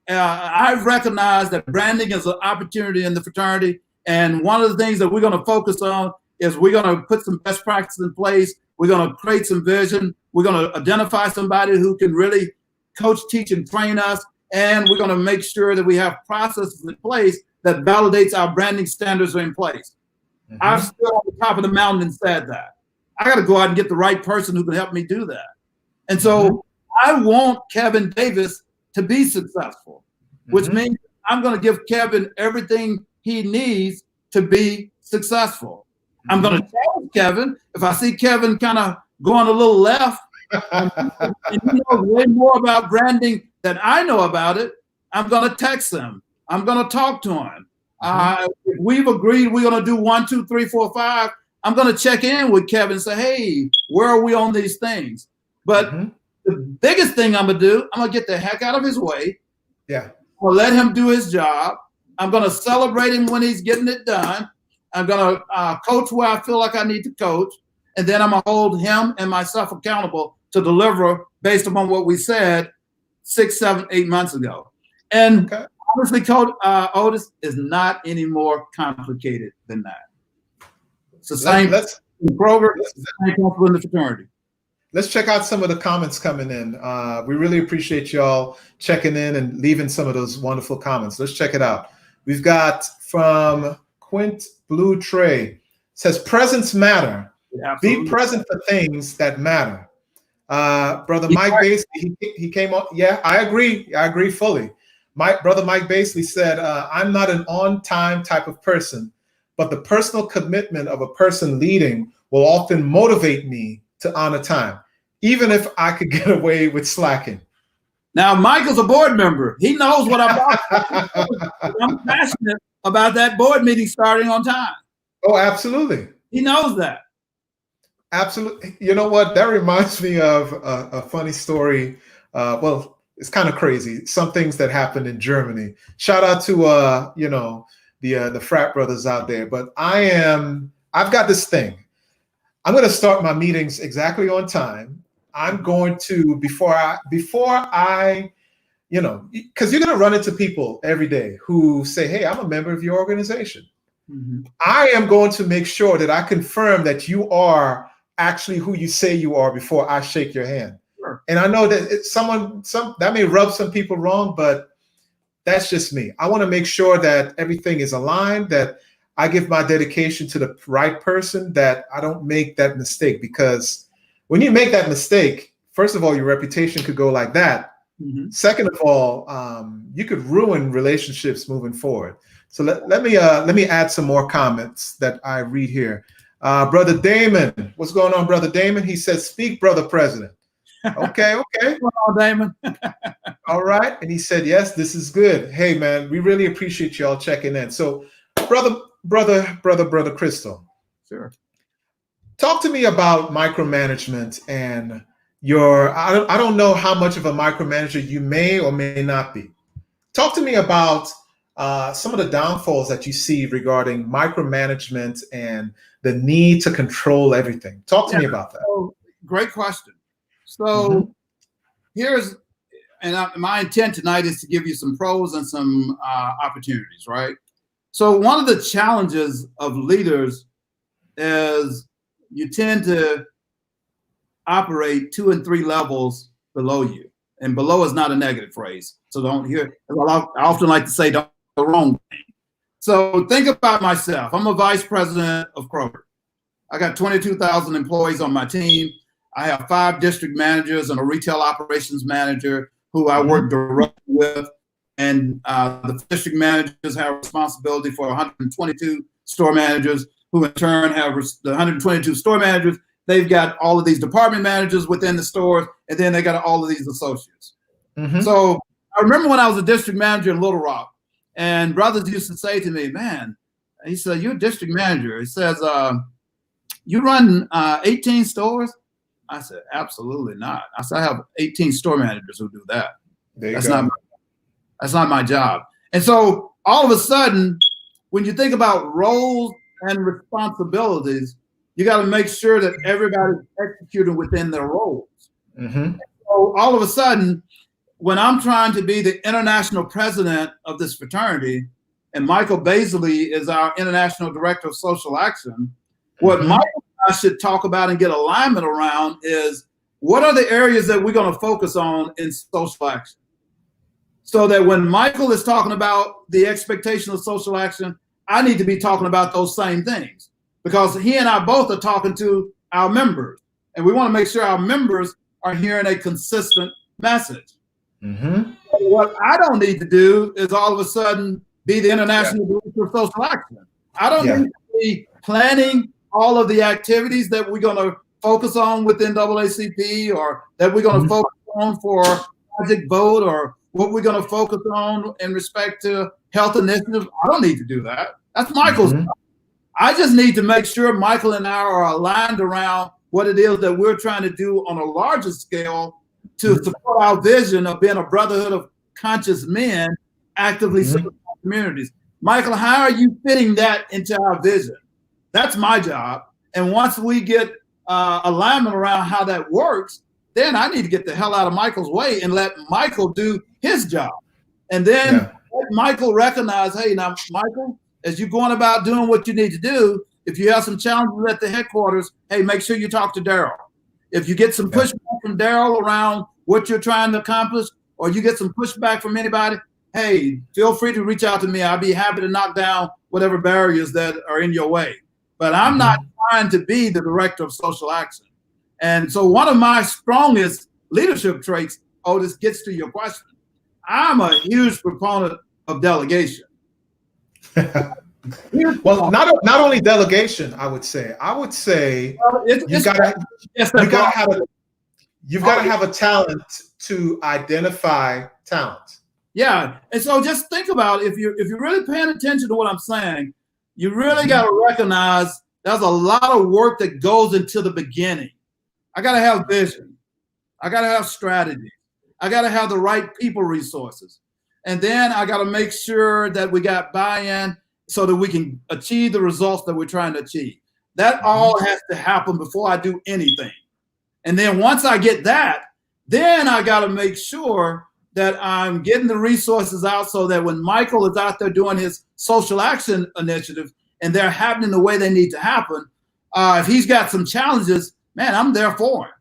I've recognized that branding is an opportunity in the fraternity, and one of the things that we're going to focus on is we're going to put some best practices in place. We're going to create some vision. We're going to identify somebody who can really coach, teach, and train us. And we're going to make sure that we have processes in place that validates our branding standards are in place. I've stood on the top of the mountain and said that. I got to go out and get the right person who can help me do that. And so I want Kevin Davis to be successful, which means I'm going to give Kevin everything he needs to be successful. I'm going to challenge Kevin. If I see Kevin kind of going a little left, and he knows way more about branding than I know about it, I'm going to text him. I'm going to talk to him. If we've agreed we're going to do 1, 2, 3, 4, 5, I'm going to check in with Kevin and say, hey, where are we on these things? But the biggest thing I'm going to do, I'm going to get the heck out of his way. Yeah. I'll let him do his job. I'm going to celebrate him when he's getting it done. I'm going to coach where I feel like I need to coach. And then I'm going to hold him and myself accountable to deliver based upon what we said 6, 7, 8 months ago. And honestly, Coach Otis, is not any more complicated than that. It's the same. Kroger, and counsel in the fraternity. Let's check out some of the comments coming in. We really appreciate y'all checking in and leaving some of those wonderful comments. Let's check it out. We've got from Quint Blue Tray, says presence matter. Be present for things that matter. Brother Mike Basley, he came on. Yeah, I agree. I agree fully. Brother Mike Basley said, I'm not an on-time type of person, but the personal commitment of a person leading will often motivate me to honor time, even if I could get away with slacking. Now, Michael's a board member. He knows what I'm about. I'm passionate about that board meeting starting on time. Oh, absolutely. He knows that. Absolutely. You know what? That reminds me of a funny story. Well, it's kind of crazy. Some things that happened in Germany. Shout out to the frat brothers out there. But I've got this thing. I'm going to start my meetings exactly on time. I'm going to before I because you're going to run into people every day who say, "Hey, I'm a member of your organization." Mm-hmm. I am going to make sure that I confirm that you are actually who you say you are before I shake your hand. Sure. And I know that that may rub some people wrong, but that's just me. I want to make sure that everything is aligned, that I give my dedication to the right person, that I don't make that mistake. Because when you make that mistake, first of all, your reputation could go like that. Mm-hmm. Second of all, you could ruin relationships moving forward. So let me add some more comments that I read here. Brother Damon, what's going on, Brother Damon? He says, "Speak, Brother President." Okay. What's going on, Damon? All right. And he said, "Yes, this is good." Hey, man, we really appreciate y'all checking in. So, Brother Crystal. Sure. Talk to me about micromanagement and I don't know how much of a micromanager you may or may not be. Talk to me about some of the downfalls that you see regarding micromanagement and the need to control everything. Talk to me about that. So, great question. So my intent tonight is to give you some pros and some opportunities, right? So one of the challenges of leaders is you tend to operate 2 and 3 levels below you. And below is not a negative phrase. So don't hear, I often like to say, don't do the wrong thing. So think about myself. I'm a vice president of Kroger. I got 22,000 employees on my team. I have 5 district managers and a retail operations manager who I work directly with. And the district managers have responsibility for 122 store managers, who in turn have the 122 store managers. They've got all of these department managers within the stores, and then they got all of these associates. Mm-hmm. So I remember when I was a district manager in Little Rock, and brothers used to say to me, "Man," he said, "you're a district manager." He says, "You run 18 stores?" I said, "Absolutely not." I said, "I have 18 store managers who do that. That's not my job." And so all of a sudden, when you think about roles and responsibilities, you got to make sure that everybody's executing within their roles. Mm-hmm. So all of a sudden, when I'm trying to be the international president of this fraternity, and Michael Basley is our international director of social action, what Michael and I should talk about and get alignment around is, what are the areas that we're going to focus on in social action? So that when Michael is talking about the expectation of social action, I need to be talking about those same things, because he and I both are talking to our members, and we want to make sure our members are hearing a consistent message. Mm-hmm. What I don't need to do is all of a sudden be the international director of social action. I don't need to be planning all of the activities that we're going to focus on within AACP, or that we're going to focus on for Project Vote, or what we're going to focus on in respect to health initiatives. I don't need to do that. That's Michael's job. I just need to make sure Michael and I are aligned around what it is that we're trying to do on a larger scale to support our vision of being a brotherhood of conscious men actively serving our communities. Michael, how are you fitting that into our vision? That's my job. And once we get alignment around how that works, then I need to get the hell out of Michael's way and let Michael do his job. And then let Michael recognize, hey, now, Michael, as you're going about doing what you need to do, If you have some challenges at the headquarters, hey, make sure you talk to Daryl. If you get some pushback from Daryl around what you're trying to accomplish, or you get some pushback from anybody, hey, feel free to reach out to me. I'll be happy to knock down whatever barriers that are in your way. But I'm not trying to be the director of social action. And so one of my strongest leadership traits, Otis, gets to your question. I'm a huge proponent of delegation. Well, not only delegation, I would say you've got to have a talent to identify talent. Yeah, and so just think about if you're really paying attention to what I'm saying, you really got to recognize there's a lot of work that goes into the beginning. I got to have vision. I got to have strategy. I got to have the right people resources. And then I got to make sure that we got buy-in so that we can achieve the results that we're trying to achieve. That all has to happen before I do anything. And then once I get that, then I got to make sure that I'm getting the resources out so that when Michael is out there doing his social action initiative and they're happening the way they need to happen, if he's got some challenges, man, I'm there for him.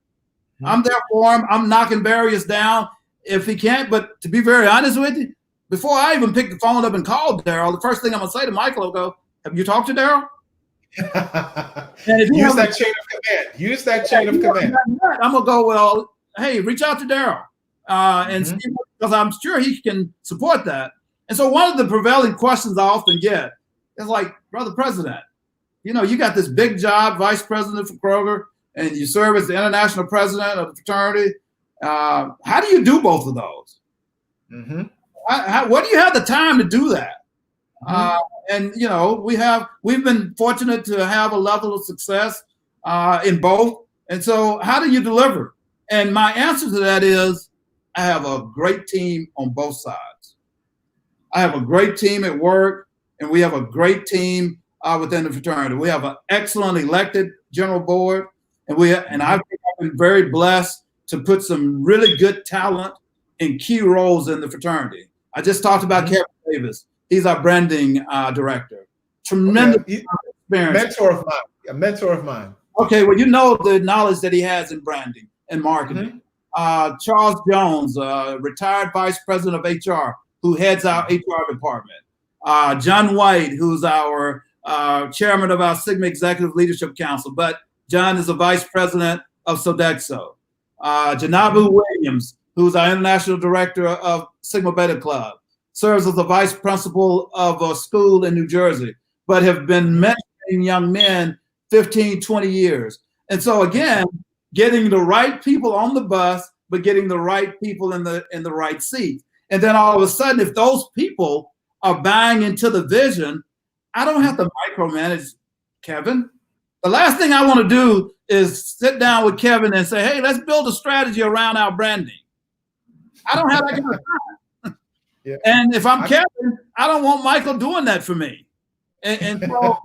I'm there for him. I'm knocking barriers down if he can't. But to be very honest with you, before I even pick the phone up and call Daryl, the first thing I'm going to say to Michael will go, have you talked to Daryl? Use that chain of command. Use that chain of command. I'm going to go, well, hey, reach out to Daryl. And see, because I'm sure he can support that. And so one of the prevailing questions I often get is like, Brother President, you know, you got this big job, vice president for Kroger, and you serve as the international president of the fraternity. How do you do both of those? What do you have the time to do that? And you know, we've been fortunate to have a level of success in both. And so how do you deliver? And my answer to that is, I have a great team on both sides. I have a great team at work, and we have a great team within the fraternity. We have an excellent elected general board, and I've been very blessed to put some really good talent in key roles in the fraternity. I just talked about Kevin Davis. He's our branding director. Tremendous experience. A mentor of mine. Okay, well, you know the knowledge that he has in branding and marketing. Charles Jones, retired vice president of HR, who heads our HR department. John White, who's our chairman of our Sigma Executive Leadership Council, but John is a vice president of Sodexo. Janabu Williams, who's our international director of Sigma Beta Club, serves as the vice principal of a school in New Jersey, but have been mentoring young men 15, 20 years. And so again, getting the right people on the bus, but getting the right people in the right seat. And then all of a sudden, if those people are buying into the vision, I don't have to micromanage Kevin. The last thing I want to do is sit down with Kevin and say, hey, let's build a strategy around our branding. I don't have that kind of time. And if I'm Kevin, I don't want Michael doing that for me. And so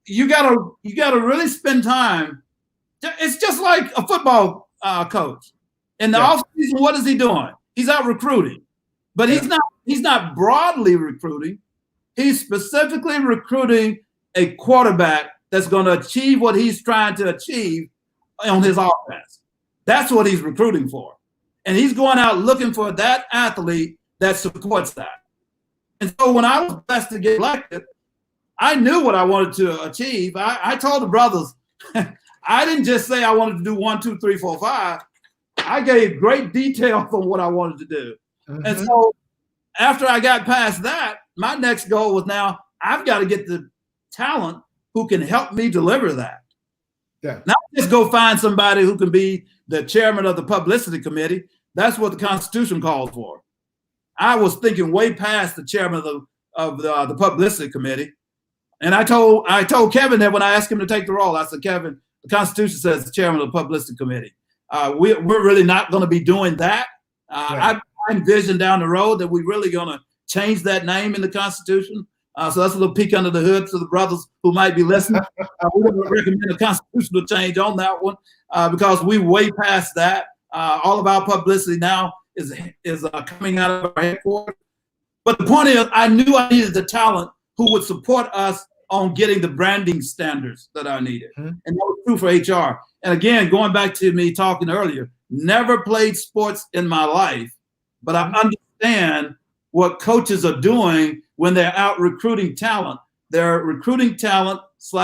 you gotta really spend time. It's just like a football coach. In the offseason, what is he doing? He's out recruiting. But he's not broadly recruiting. He's specifically recruiting a quarterback that's going to achieve what he's trying to achieve on his offense. That's what he's recruiting for. And he's going out looking for that athlete that supports that. And so when I was blessed to get elected, I knew what I wanted to achieve. I told the brothers, I didn't just say I wanted to do 1, 2, 3, 4, 5. I gave great details on what I wanted to do. And so after I got past that, my next goal was now I've got to get the talent who can help me deliver that. Not just go find somebody who can be the chairman of the publicity committee. That's what the Constitution calls for. I was thinking way past the chairman of the publicity committee. And I told Kevin that when I asked him to take the role, I said, Kevin, the Constitution says the chairman of the publicity committee. We're really not going to be doing that. I envision down the road that we're really going to change that name in the Constitution. So that's a little peek under the hood to the brothers who might be listening. We would recommend a constitutional change on that one because we way past that. All of our publicity now is coming out of our headquarters. But the point is, I knew I needed the talent who would support us on getting the branding standards that I needed. Mm-hmm. And that was true for HR. And again, going back to me talking earlier, never played sports in my life, but I understand what coaches are doing when they're out recruiting talent. They're recruiting talent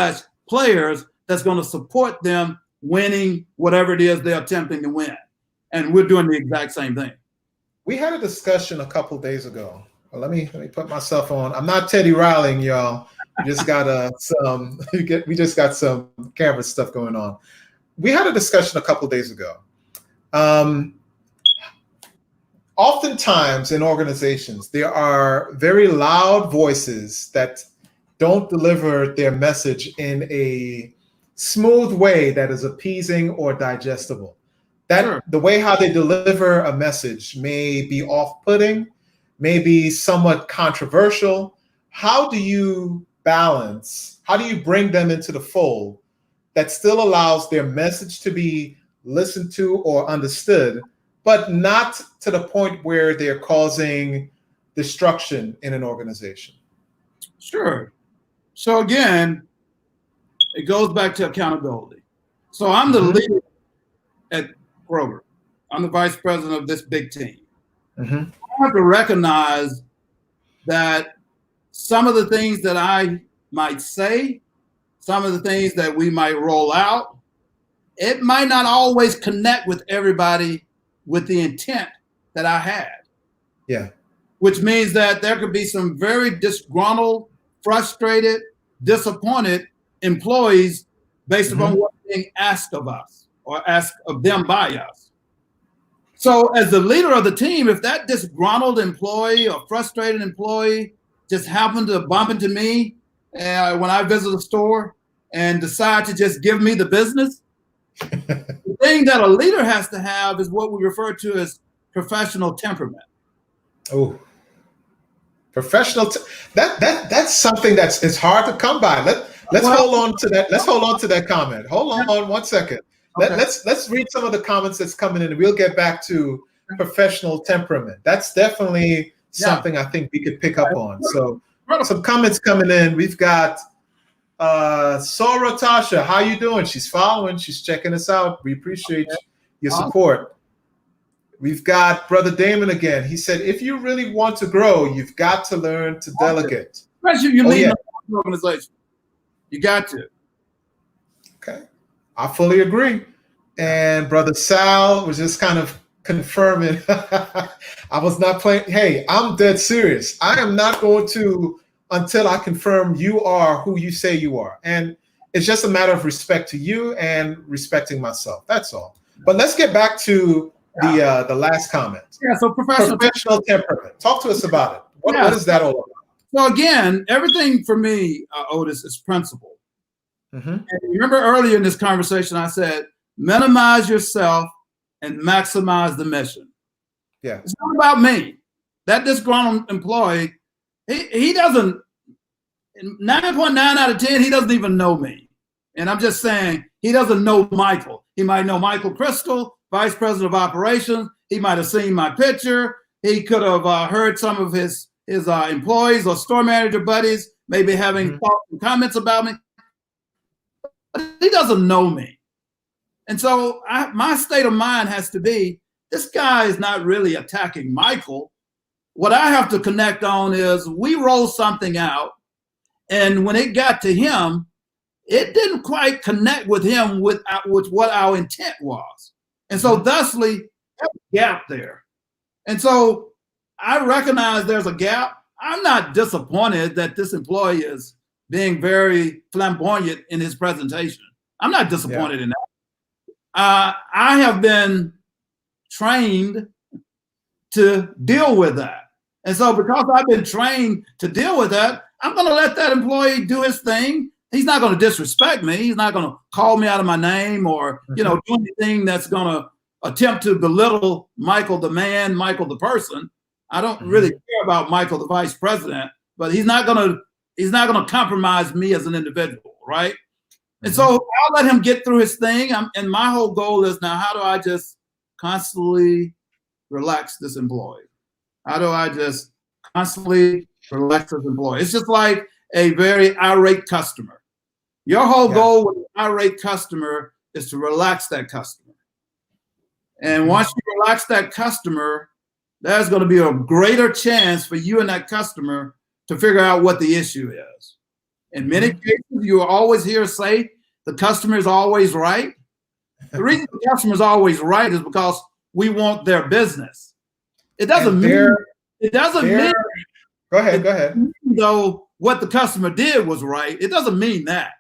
/ players that's going to support them winning whatever it is they're attempting to win. And we're doing the exact same thing. We had a discussion a couple days ago. Well, let me put myself on. I'm not Teddy Riley, y'all. We just got some camera stuff going on. We had a discussion a couple days ago. Oftentimes in organizations, there are very loud voices that don't deliver their message in a smooth way that is appeasing or digestible. That the way how they deliver a message may be off-putting, may be somewhat controversial. How do you balance? How do you bring them into the fold that still allows their message to be listened to or understood, but not to the point where they're causing destruction in an organization? Sure. So again, it goes back to accountability. So I'm the leader at Kroger. I'm the vice president of this big team. I have to recognize that some of the things that I might say, some of the things that we might roll out, it might not always connect with everybody with the intent that I had. Yeah. Which means that there could be some very disgruntled, frustrated, disappointed employees based upon what's being asked of us or asked of them by us. So as the leader of the team, if that disgruntled employee or frustrated employee just happened to bump into me when I visit a store and decide to just give me the business, the thing that a leader has to have is what we refer to as professional temperament. Oh, professional. That's something it's hard to come by. Let's hold on to that. Let's hold on to that comment. Hold on 1 second. Okay. Let's read some of the comments that's coming in, and we'll get back to professional temperament. That's definitely something I think we could pick up on. So some comments coming in. We've got Sora Tasha. How you doing? She's following. She's checking us out. We appreciate your support. We've got Brother Damon again. He said, if you really want to grow, you've got to learn to delegate. Especially if you lead an organization. You got to. Okay. I fully agree. And Brother Sal was just kind of confirming. I was not playing. Hey, I'm dead serious. I am not going to until I confirm you are who you say you are. And it's just a matter of respect to you and respecting myself. That's all. But let's get back to the last comment. Yeah, so professional temperament. Talk to us about it. What is that all about? So again, everything for me, Otis, is principle. And remember earlier in this conversation, I said, minimize yourself and maximize the mission. Yeah. It's not about me. That disgruntled employee, he doesn't, 9.9 out of 10, he doesn't even know me. And I'm just saying, he doesn't know Michael. He might know Michael Crystal, Vice President of Operations. He might have seen my picture. He could have heard some of his employees or store manager buddies maybe having thoughts and comments about me. But he doesn't know me. And so my state of mind has to be, this guy is not really attacking Michael. What I have to connect on is we rolled something out, and when it got to him, it didn't quite connect with him with what our intent was. And so thusly, there's a gap there. And so I recognize there's a gap. I'm not disappointed that this employee is being very flamboyant in his presentation. I'm not disappointed in that. I have been trained to deal with that. And so because I've been trained to deal with that, I'm going to let that employee do his thing. He's not going to disrespect me. He's not going to call me out of my name or, do anything that's going to attempt to belittle Michael the man, Michael the person. I don't really care about Michael the vice president, but he's not going to compromise me as an individual, right? And so I'll let him get through his thing. And my whole goal is now, how do I just constantly relax this employee? How do I just constantly relax this employee? It's just like a very irate customer. Your whole goal with an irate customer is to relax that customer. And once you relax that customer, there's going to be a greater chance for you and that customer to figure out what the issue is. In many cases, you will always hear say the customer is always right. The reason the customer is always right is because we want their business. It doesn't mean Go ahead. Though what the customer did was right, it doesn't mean that.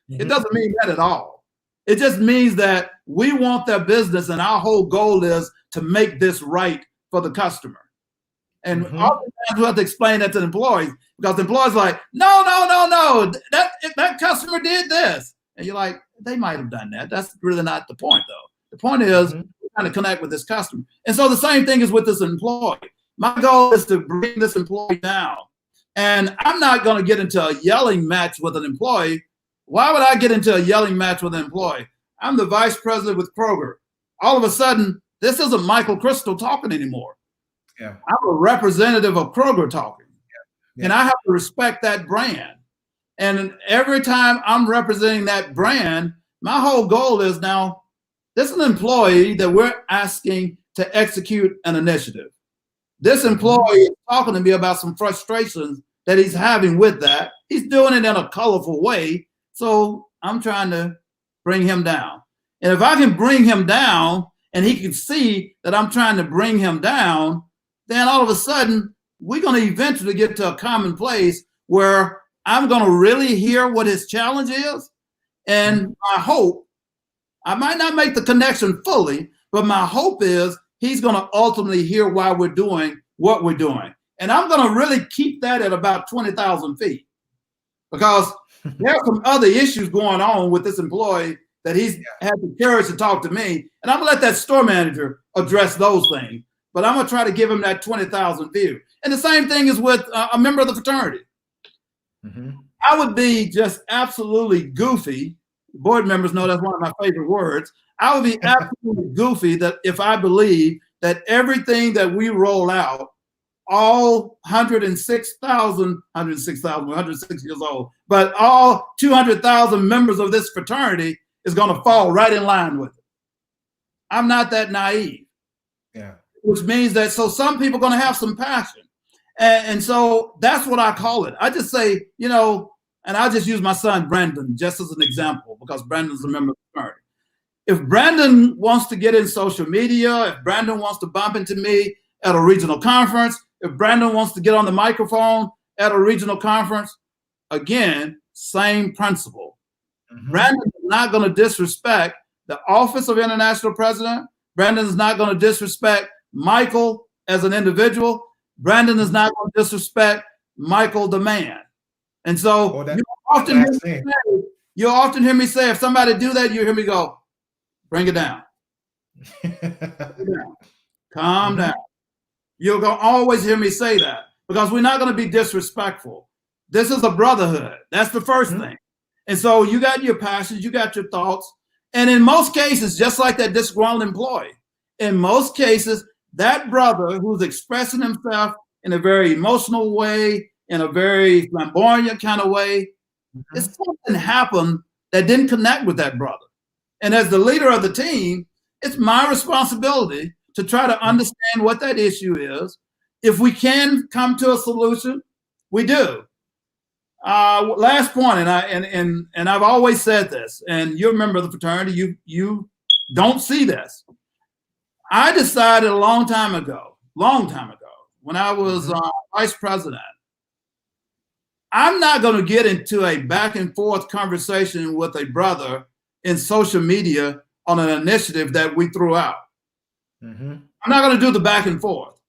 It doesn't mean that at all. It just means that we want their business, and our whole goal is to make this right for the customer. And oftentimes we have to explain that to the employees, because the employees are like, no, that customer did this. And you're like, they might have done that. That's really not the point, though. The point is we're trying to connect with this customer. And so the same thing is with this employee. My goal is to bring this employee down. And I'm not going to get into a yelling match with an employee. Why would I get into a yelling match with an employee? I'm the vice president with Kroger. All of a sudden, this isn't Michael Crystal talking anymore. I'm a representative of Kroger talking. And I have to respect that brand. And every time I'm representing that brand, my whole goal is now, this is an employee that we're asking to execute an initiative. This employee is talking to me about some frustrations that he's having with that. He's doing it in a colorful way. So I'm trying to bring him down. And if I can bring him down and he can see that I'm trying to bring him down, then all of a sudden, we're going to eventually get to a common place where I'm going to really hear what his challenge is. And my hope, I might not make the connection fully, but my hope is he's going to ultimately hear why we're doing what we're doing. And I'm going to really keep that at about 20,000 feet, because there are some other issues going on with this employee that he's had the courage to talk to me. And I'm going to let that store manager address those things. But I'm going to try to give him that 20,000 view. And the same thing is with a member of the fraternity. I would be just absolutely goofy. Board members know that's one of my favorite words. I would be absolutely goofy that if I believe that everything that we roll out, all 106,000, 106 years old, but all 200,000 members of this fraternity is going to fall right in line with it. I'm not that naive. Which means that, so some people are going to have some passion. And so that's what I call it. I just say, and I just use my son, Brandon, just as an example, because Brandon's a member of the fraternity. If Brandon wants to get in social media, if Brandon wants to bump into me at a regional conference, if Brandon wants to get on the microphone at a regional conference, again, same principle. Brandon is not going to disrespect the office of international president. Brandon is not going to disrespect Michael as an individual. Brandon is not going to disrespect Michael the man. And so you'll often hear me say, if somebody do that, you hear me go, bring it down. Calm down. You're going to always hear me say that, because we're not going to be disrespectful. This is a brotherhood. That's the first thing. And so you got your passions, you got your thoughts. And in most cases, just like that disgruntled employee, in most cases, that brother who's expressing himself in a very emotional way, in a very flamboyant kind of way, it's something happened that didn't connect with that brother. And as the leader of the team, it's my responsibility to try to understand what that issue is. If we can come to a solution, we do. Last point, and I've always said this, and you're a member of the fraternity, you don't see this. I decided a long time ago, when I was vice president, I'm not going to get into a back and forth conversation with a brother in social media on an initiative that we threw out. I'm not going to do the back and forth,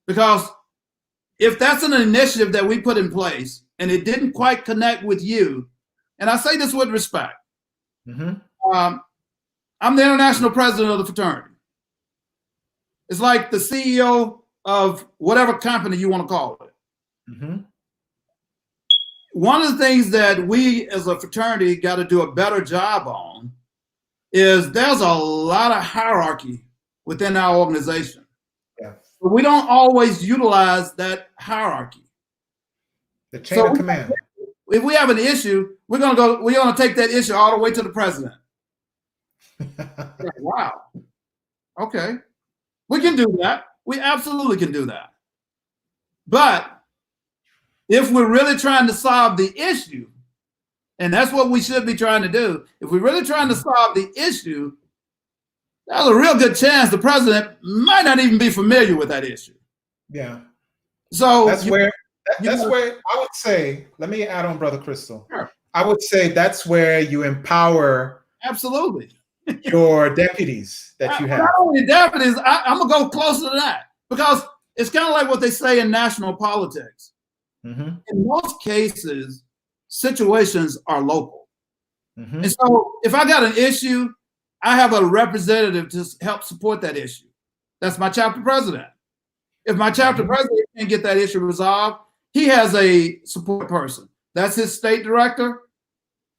because if that's an initiative that we put in place and it didn't quite connect with you, and I say this with respect, I'm the international president of the fraternity. It's like the CEO of whatever company you want to call it. One of the things that we as a fraternity got to do a better job on is there's a lot of hierarchy within our organization. But we don't always utilize that hierarchy. The chain of command. if we have an issue, we're gonna take that issue all the way to the president. Wow. Okay. We can do that. We absolutely can do that. But if we're really trying to solve the issue, and that's what we should be trying to do, if we're really trying to solve the issue, there's a real good chance the president might not even be familiar with that issue. Yeah. So that's where I would say, let me add on, Brother Crystal. Sure. I would say that's where you empower absolutely your deputies that you have. Not only deputies, I'm gonna go closer to that, because it's kind of like what they say in national politics. Mm-hmm. In most cases, situations are local. Mm-hmm. And so if I got an issue, I have a representative to help support that issue. That's my chapter president. If my chapter president can't get that issue resolved, he has a support person. That's his state director.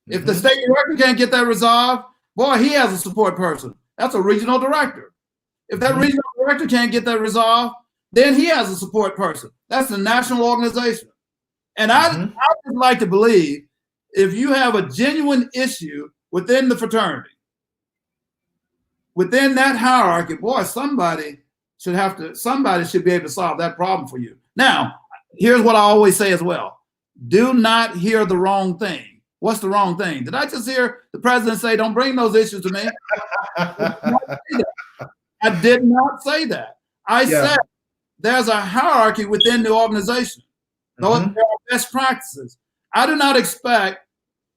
If the state director can't get that resolved, boy, he has a support person. That's a regional director. If that regional director can't get that resolved, then he has a support person. That's a national organization. And I would like to believe if you have a genuine issue within the fraternity, within that hierarchy, boy, somebody should be able to solve that problem for you. Now, here's what I always say as well. Do not hear the wrong thing. What's the wrong thing? Did I just hear the president say, don't bring those issues to me? I did not say that. I said there's a hierarchy within the organization. Those are best practices. I do not expect,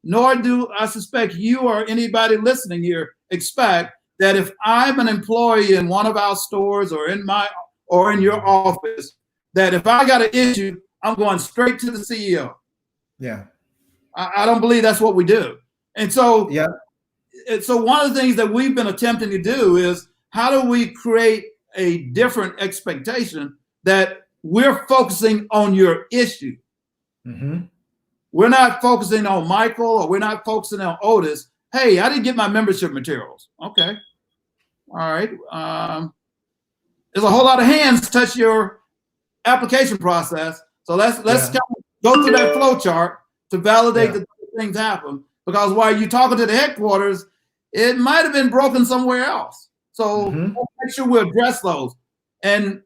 nor do I suspect you or anybody listening here expect that if I'm an employee in one of our stores or in your office, that if I got an issue, I'm going straight to the CEO. Yeah. I don't believe that's what we do. And so, so one of the things that we've been attempting to do is, how do we create a different expectation that we're focusing on your issue? We're not focusing on Michael, or we're not focusing on Otis. Hey, I didn't get my membership materials. Okay. All right. There's a whole lot of hands touch your application process. So let's kind of go through that flow chart to validate that things happen. Because while you're talking to the headquarters, it might have been broken somewhere else. So make sure we address those. And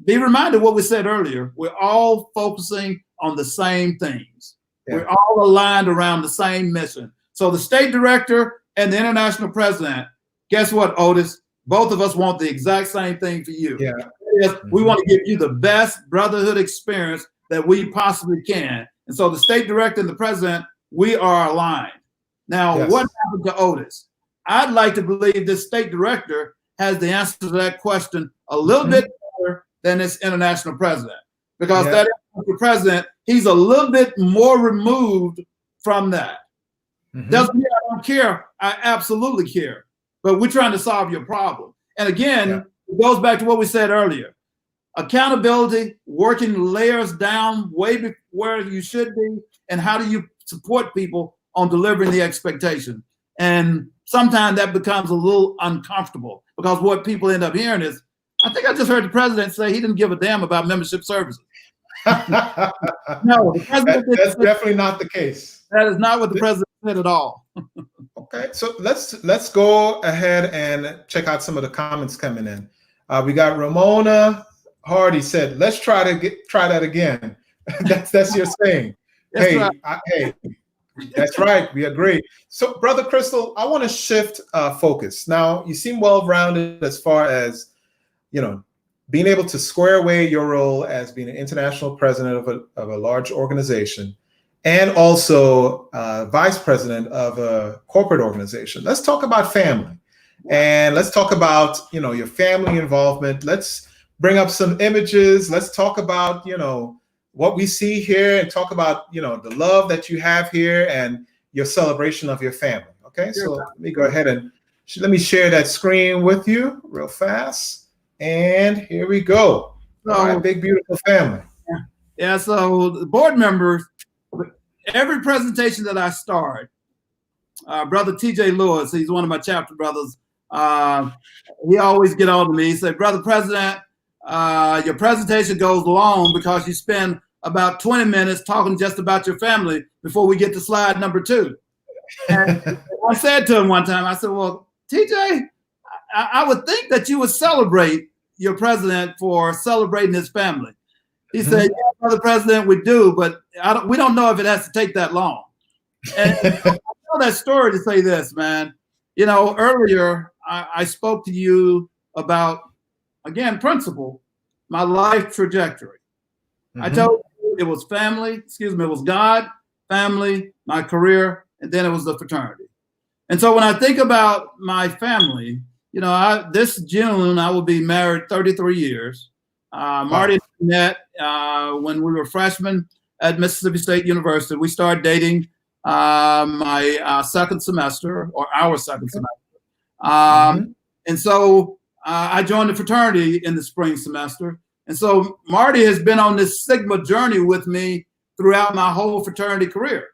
be reminded what we said earlier. We're all focusing on the same things. We're all aligned around the same mission. So the state director and the international president, guess what, Otis? Both of us want the exact same thing for you. We want to give you the best brotherhood experience that we possibly can. And so the state director and the president, we are aligned. Now, what happened to Otis? I'd like to believe this state director has the answer to that question a little bit better than this international president. Because that international president, he's a little bit more removed from that. Doesn't mean I don't care. I absolutely care. But we're trying to solve your problem. And again, it goes back to what we said earlier. Accountability, working layers down way where you should be, and how do you support people on delivering the expectation? And sometimes that becomes a little uncomfortable, because what people end up hearing is, I think I just heard the president say he didn't give a damn about membership services. No, the president that's definitely not the case. That is not what the president said at all. Okay, so let's go ahead and check out some of the comments coming in. We got Ramona Hardy said, "Let's try that again." that's your saying. Hey, that's right. We agree. So, Brother Crystal, I want to shift focus. Now, you seem well-rounded as far as, being able to square away your role as being an international president of a large organization, and also vice president of a corporate organization. Let's talk about family, and let's talk about your family involvement. Let's bring up some images. Let's talk about what we see here, and talk about the love that you have here and your celebration of your family. Okay, so let me go ahead and let me share that screen with you real fast. And here we go. All right, big, beautiful family. So the board members, every presentation that I start, Brother TJ Lewis, he's one of my chapter brothers, he always get on to me. He said, "Brother President, your presentation goes long because you spend about 20 minutes talking just about your family before we get to slide number 2. And I said to him one time, I said, well, TJ, I would think that you would celebrate your president for celebrating his family. He said, yeah, Brother President, we do, but we don't know if it has to take that long. And I tell that story to say this, man. You know, earlier I spoke to you about, again, principle, my life trajectory. I told you it was it was God, family, my career, and then it was the fraternity. And so when I think about my family, you know, this June I will be married 33 years. Marty and I met when we were freshmen at Mississippi State University. We started dating my second semester, or our second semester. And so I joined the fraternity in the spring semester. And so Marty has been on this Sigma journey with me throughout my whole fraternity career.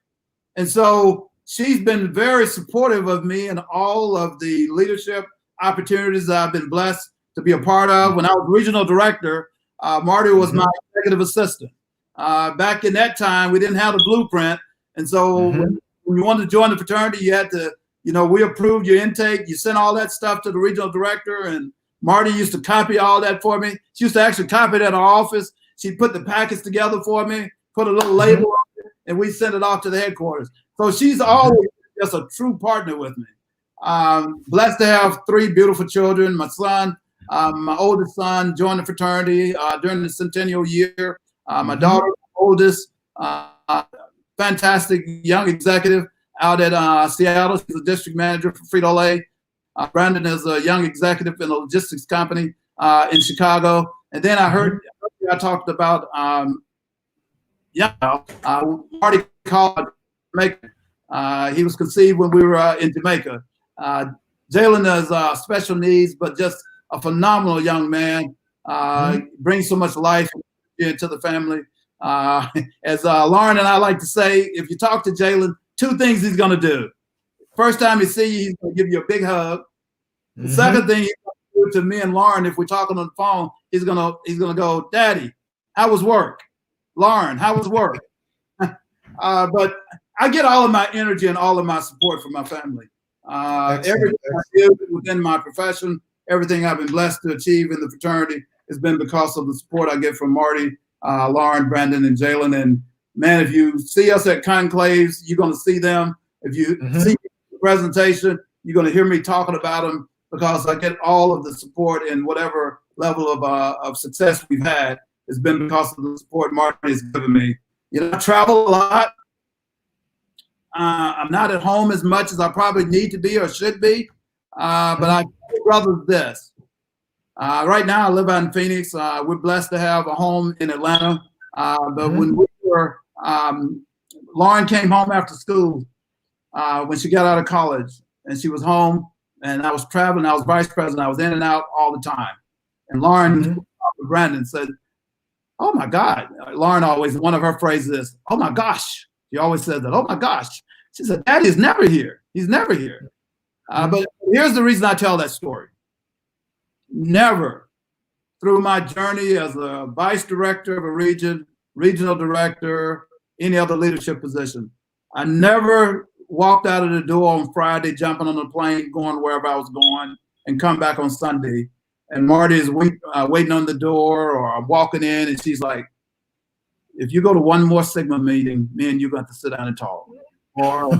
And so she's been very supportive of me in all of the leadership opportunities that I've been blessed to be a part of. When I was regional director, Marty was my executive assistant. Back in that time, we didn't have the blueprint. And so when you wanted to join the fraternity, you had to, you know, we approved your intake. You sent all that stuff to the regional director, and Marty used to copy all that for me. She used to actually copy it at our office. She'd put the packets together for me, put a little label on it, and we sent it off to the headquarters. So she's always just a true partner with me. Blessed to have 3 beautiful children. My son, my oldest son, joined the fraternity during the centennial year. My daughter, oldest, fantastic young executive out at Seattle. She's a district manager for Frito-Lay. Brandon is a young executive in a logistics company in Chicago. And then I heard I talked about Marty called Jamaica. He was conceived when we were in Jamaica. Jalen has special needs, but just a phenomenal young man. Brings so much life into the family. As Lauren and I like to say, if you talk to Jalen, 2 things he's going to do. First time he see you, he's going to give you a big hug. The second thing he's going to do to me and Lauren, if we're talking on the phone, he's going to go, Daddy, how was work? Lauren, how was work? But I get all of my energy and all of my support from my family. Everything I do within my profession, everything I've been blessed to achieve in the fraternity has been because of the support I get from Marty, Lauren, Brandon, and Jalen. And man, if you see us at conclaves, you're going to see them. If you see the presentation, you're going to hear me talking about them, because I get all of the support, and whatever level of success we've had has been because of the support Marty has given me. You know, I travel a lot. I'm not at home as much as I probably need to be or should be, but I tell brothers this. Right now, I live out in Phoenix. We're blessed to have a home in Atlanta. But when we were, Lauren came home after school when she got out of college, and she was home, and I was traveling. I was vice president. I was in and out all the time. And Lauren, Brandon, said, "Oh my God." Lauren always, one of her phrases is, "Oh my gosh." She always says that, "Oh my gosh." She said, "Daddy is never here. He's never here." But here's the reason I tell that story. Never, through my journey as a vice director of a region, regional director, any other leadership position, I never walked out of the door on Friday, jumping on the plane, going wherever I was going, and come back on Sunday. And Marty is waiting on the door, or I'm walking in, and she's like, "If you go to one more Sigma meeting, me and you're going to have to sit down and talk." Or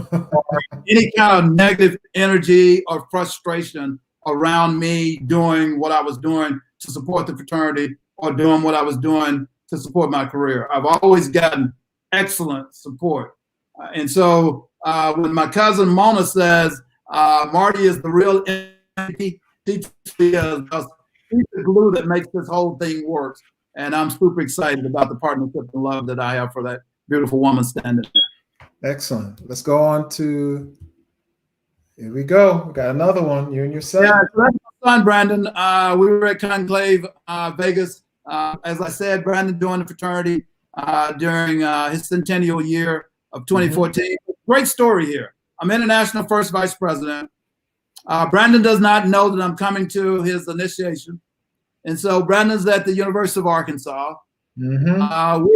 any kind of negative energy or frustration around me doing what I was doing to support the fraternity, or doing what I was doing to support my career. I've always gotten excellent support. And so when my cousin Mona says, Marty is the real MVP, he's the glue that makes this whole thing work. And I'm super excited about the partnership and love that I have for that beautiful woman standing there. Excellent. Let's go on to, here we go. We got another one, you and your son. Yeah, so that's my son, Brandon. We were at Conclave, Vegas. As I said, Brandon joined the fraternity during his centennial year of 2014. Great story here. I'm international first vice president. Brandon does not know that I'm coming to his initiation. And so Brandon's at the University of Arkansas. We're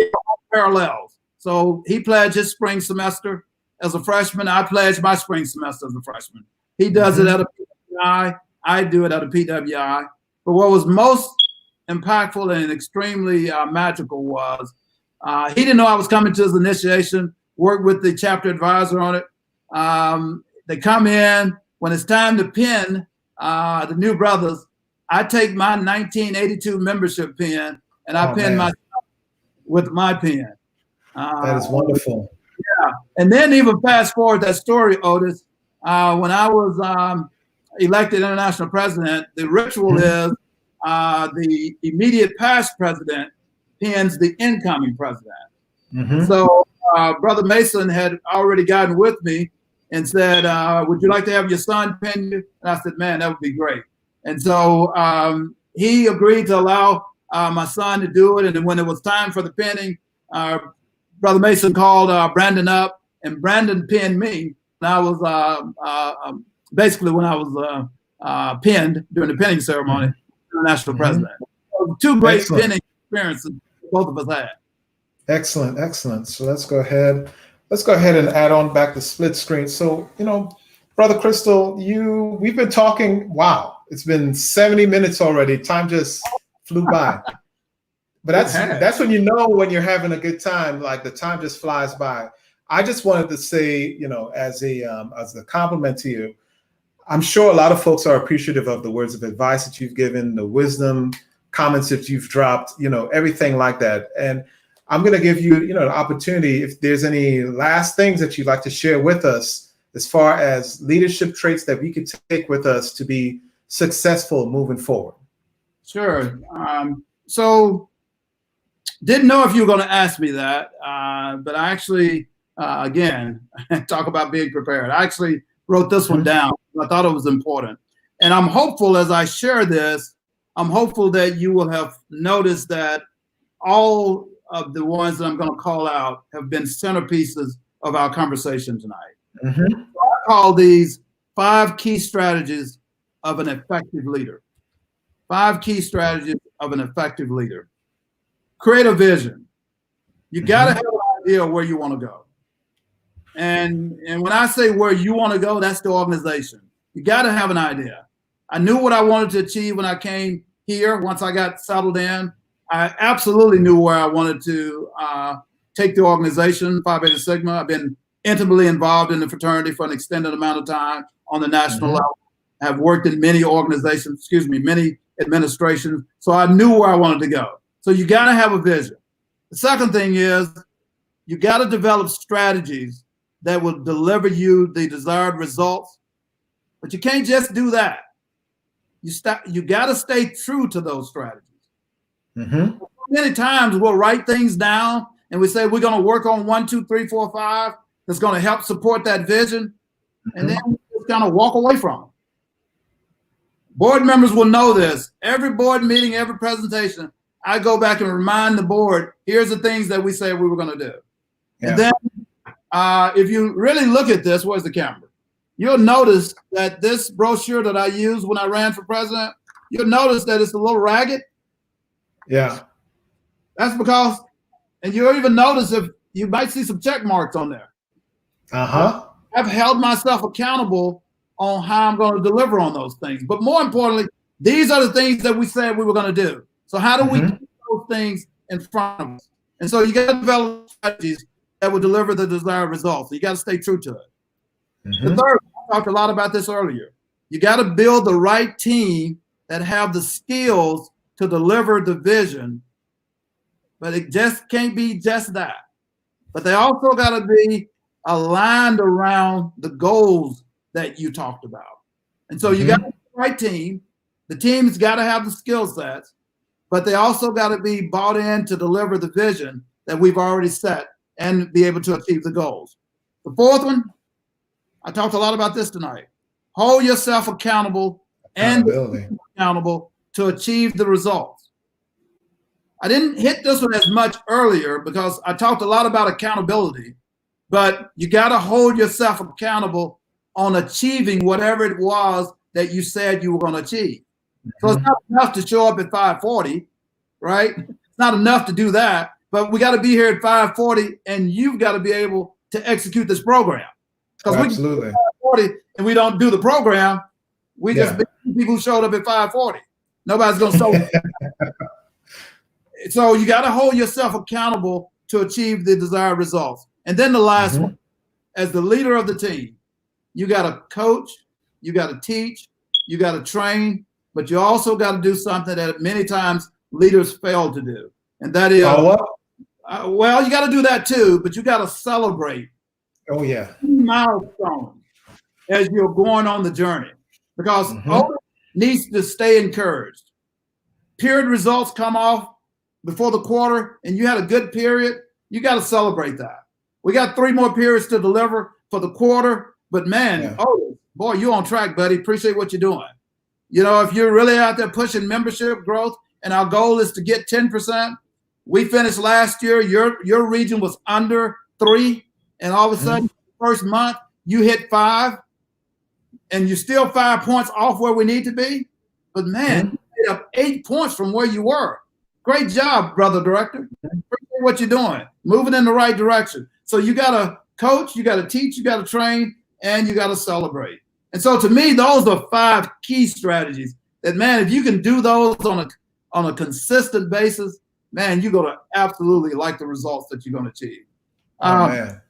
parallels. So he pledged his spring semester as a freshman. I pledged my spring semester as a freshman. He does it at a PWI. I do it at a PWI. But what was most impactful and extremely magical was he didn't know I was coming to his initiation, worked with the chapter advisor on it. They come in. When it's time to pin the new brothers, I take my 1982 membership pin and I pin myself with my pen. That is wonderful. Yeah. And then even fast forward that story, Otis, when I was elected international president, the ritual is the immediate past president pins the incoming president. So Brother Mason had already gotten with me and said, would you like to have your son pin you? And I said, man, that would be great. And so he agreed to allow my son to do it. And then when it was time for the pinning, Brother Mason called Brandon up, and Brandon pinned me. And I was basically when I was pinned during the pinning ceremony, international president. So two great pinning experiences both of us had. Excellent, excellent. So let's go ahead and add on back the split screen. So, Brother Crystal, we've been talking, wow, it's been 70 minutes already. Time just flew by. But that's when you know when you're having a good time, like the time just flies by. I just wanted to say, as a compliment to you, I'm sure a lot of folks are appreciative of the words of advice that you've given, the wisdom, comments that you've dropped, everything like that. And I'm going to give you, an opportunity if there's any last things that you'd like to share with us as far as leadership traits that we could take with us to be successful moving forward. Sure. So didn't know if you were going to ask me that, but I actually, again, talk about being prepared. I actually wrote this one down. I thought it was important. And I'm hopeful as I share this, I'm hopeful that you will have noticed that all of the ones that I'm going to call out have been centerpieces of our conversation tonight. So I call these 5 key strategies of an effective leader. 5 key strategies of an effective leader. Create a vision. You got to have an idea of where you want to go. And when I say where you want to go, that's the organization. You got to have an idea. I knew what I wanted to achieve when I came here. Once I got settled in, I absolutely knew where I wanted to take the organization, Phi Beta Sigma. I've been intimately involved in the fraternity for an extended amount of time on the national level. I've worked in many organizations, many administrations. So I knew where I wanted to go. So you got to have a vision. The second thing is you got to develop strategies that will deliver you the desired results. But you can't just do that. You got to stay true to those strategies. Many times we'll write things down and we say we're going to work on 1, 2, 3, 4, 5 that's going to help support that vision, and then we just kind of walk away from it. Board members will know this. Every board meeting, every presentation, I go back and remind the board, here's the things that we said we were going to do. And then if you really look at this, where's the camera? You'll notice that this brochure that I used when I ran for president, you'll notice that it's a little ragged. Yeah. That's because, and you'll even notice if you might see some check marks on there. I've held myself accountable on how I'm going to deliver on those things. But more importantly, these are the things that we said we were going to do. So how do we keep those things in front of us? And so you got to develop strategies that will deliver the desired results. So you got to stay true to it. The third, I talked a lot about this earlier. You got to build the right team that have the skills to deliver the vision, but it just can't be just that. But they also got to be aligned around the goals that you talked about. And so you got to have the right team. The team's got to have the skill sets, but they also got to be bought in to deliver the vision that we've already set and be able to achieve the goals. The fourth one, I talked a lot about this tonight. Hold yourself accountable and accountable to achieve the results. I didn't hit this one as much earlier because I talked a lot about accountability, but you got to hold yourself accountable on achieving whatever it was that you said you were going to achieve. So it's not enough to show up at 5:40, right? It's not enough to do that. but we got to be here at 5:40, and you've got to be able to execute this program. Because we can be at 5:40 and we don't do the program, we just be people who showed up at 5:40. Nobody's going to show up. So you got to hold yourself accountable to achieve the desired results. And then the last one, as the leader of the team, you got to coach, you got to teach, you got to train, but you also got to do something that many times leaders fail to do. And that is, well, you got to do that too, but you got to celebrate. Oh, yeah. Milestones as you're going on the journey, because Otis needs to stay encouraged. Period results come off before the quarter and you had a good period, you got to celebrate that. We got 3 more periods to deliver for the quarter, but man, Otis, boy, you're on track, buddy. Appreciate what you're doing. You know, if you're really out there pushing membership growth and our goal is to get 10%, we finished last year, your region was under 3, and all of a sudden, first month, you hit 5, and you're still 5 points off where we need to be. But man, you hit up 8 points from where you were. Great job, brother director. Appreciate what you're doing, moving in the right direction. So you got to coach, you got to teach, you got to train, and you got to celebrate. And so to me, those are 5 key strategies that, man, if you can do those on a consistent basis, man, you're going to absolutely like the results that you're going to achieve. Man.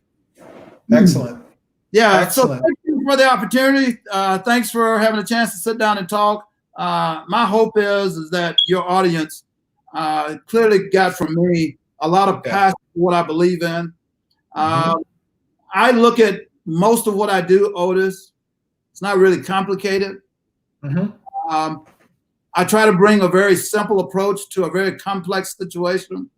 Excellent. Yeah. Excellent. So thank you for the opportunity. Thanks for having a chance to sit down and talk. My hope is that your audience clearly got from me a lot of passion for what I believe in. I look at most of what I do, Otis. It's not really complicated. I try to bring a very simple approach to a very complex situation.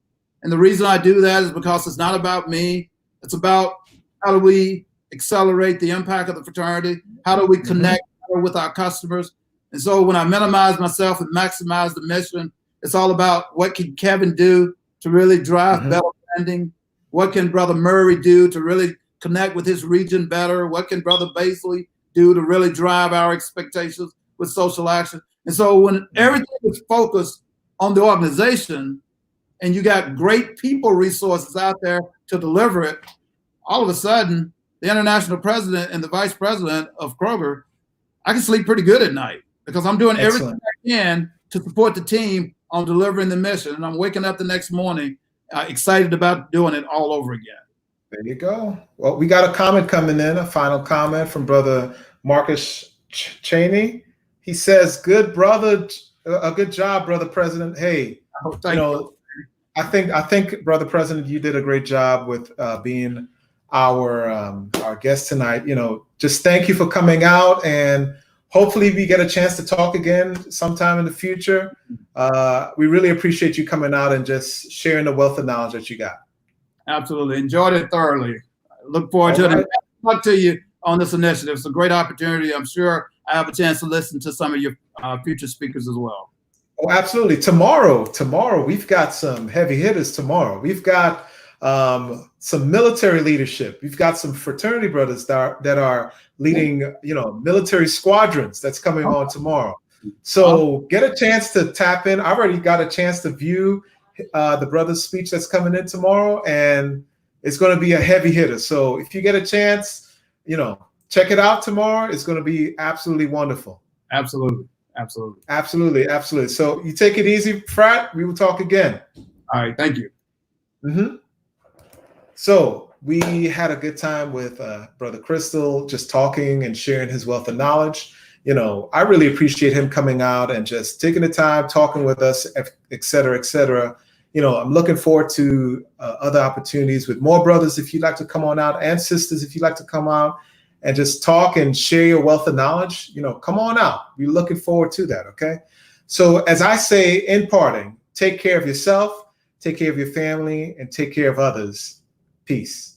And the reason I do that is because it's not about me. It's about how do we accelerate the impact of the fraternity? How do we connect with our customers? And so when I minimize myself and maximize the mission, it's all about what can Kevin do to really drive better branding? What can Brother Murray do to really connect with his region better? What can Brother Basley do to really drive our expectations with social action? And so when everything is focused on the organization and you got great people resources out there to deliver it, all of a sudden, the international president and the vice president of Kroger, I can sleep pretty good at night because I'm doing everything I can to support the team on delivering the mission. And I'm waking up the next morning excited about doing it all over again. There you go. Well, we got a comment coming in, a final comment from Brother Marcus Cheney. He says, good job, Brother President. Hey, I think, Brother President, you did a great job with being our guest tonight. You know, just thank you for coming out, and hopefully we get a chance to talk again sometime in the future. We really appreciate you coming out and just sharing the wealth of knowledge that you got. Absolutely. Enjoyed it thoroughly. Look forward to it. Talk to you on this initiative. It's a great opportunity. I'm sure I have a chance to listen to some of your future speakers as well. Oh, absolutely. Tomorrow, we've got some heavy hitters tomorrow. We've got some military leadership. We've got some fraternity brothers that are leading, military squadrons that's coming on tomorrow. So get a chance to tap in. I've already got a chance to view the brother's speech that's coming in tomorrow, and it's going to be a heavy hitter. So if you get a chance, check it out tomorrow. It's going to be absolutely wonderful. Absolutely. So you take it easy, Frat. We will talk again. All right. Thank you. So we had a good time with Brother Crystal, just talking and sharing his wealth of knowledge. I really appreciate him coming out and just taking the time, talking with us, et cetera, et cetera. I'm looking forward to other opportunities with more brothers if you'd like to come on out, and sisters if you'd like to come out and just talk and share your wealth of knowledge. Come on out. We're looking forward to that, okay? So as I say in parting, take care of yourself, take care of your family, and take care of others. Peace.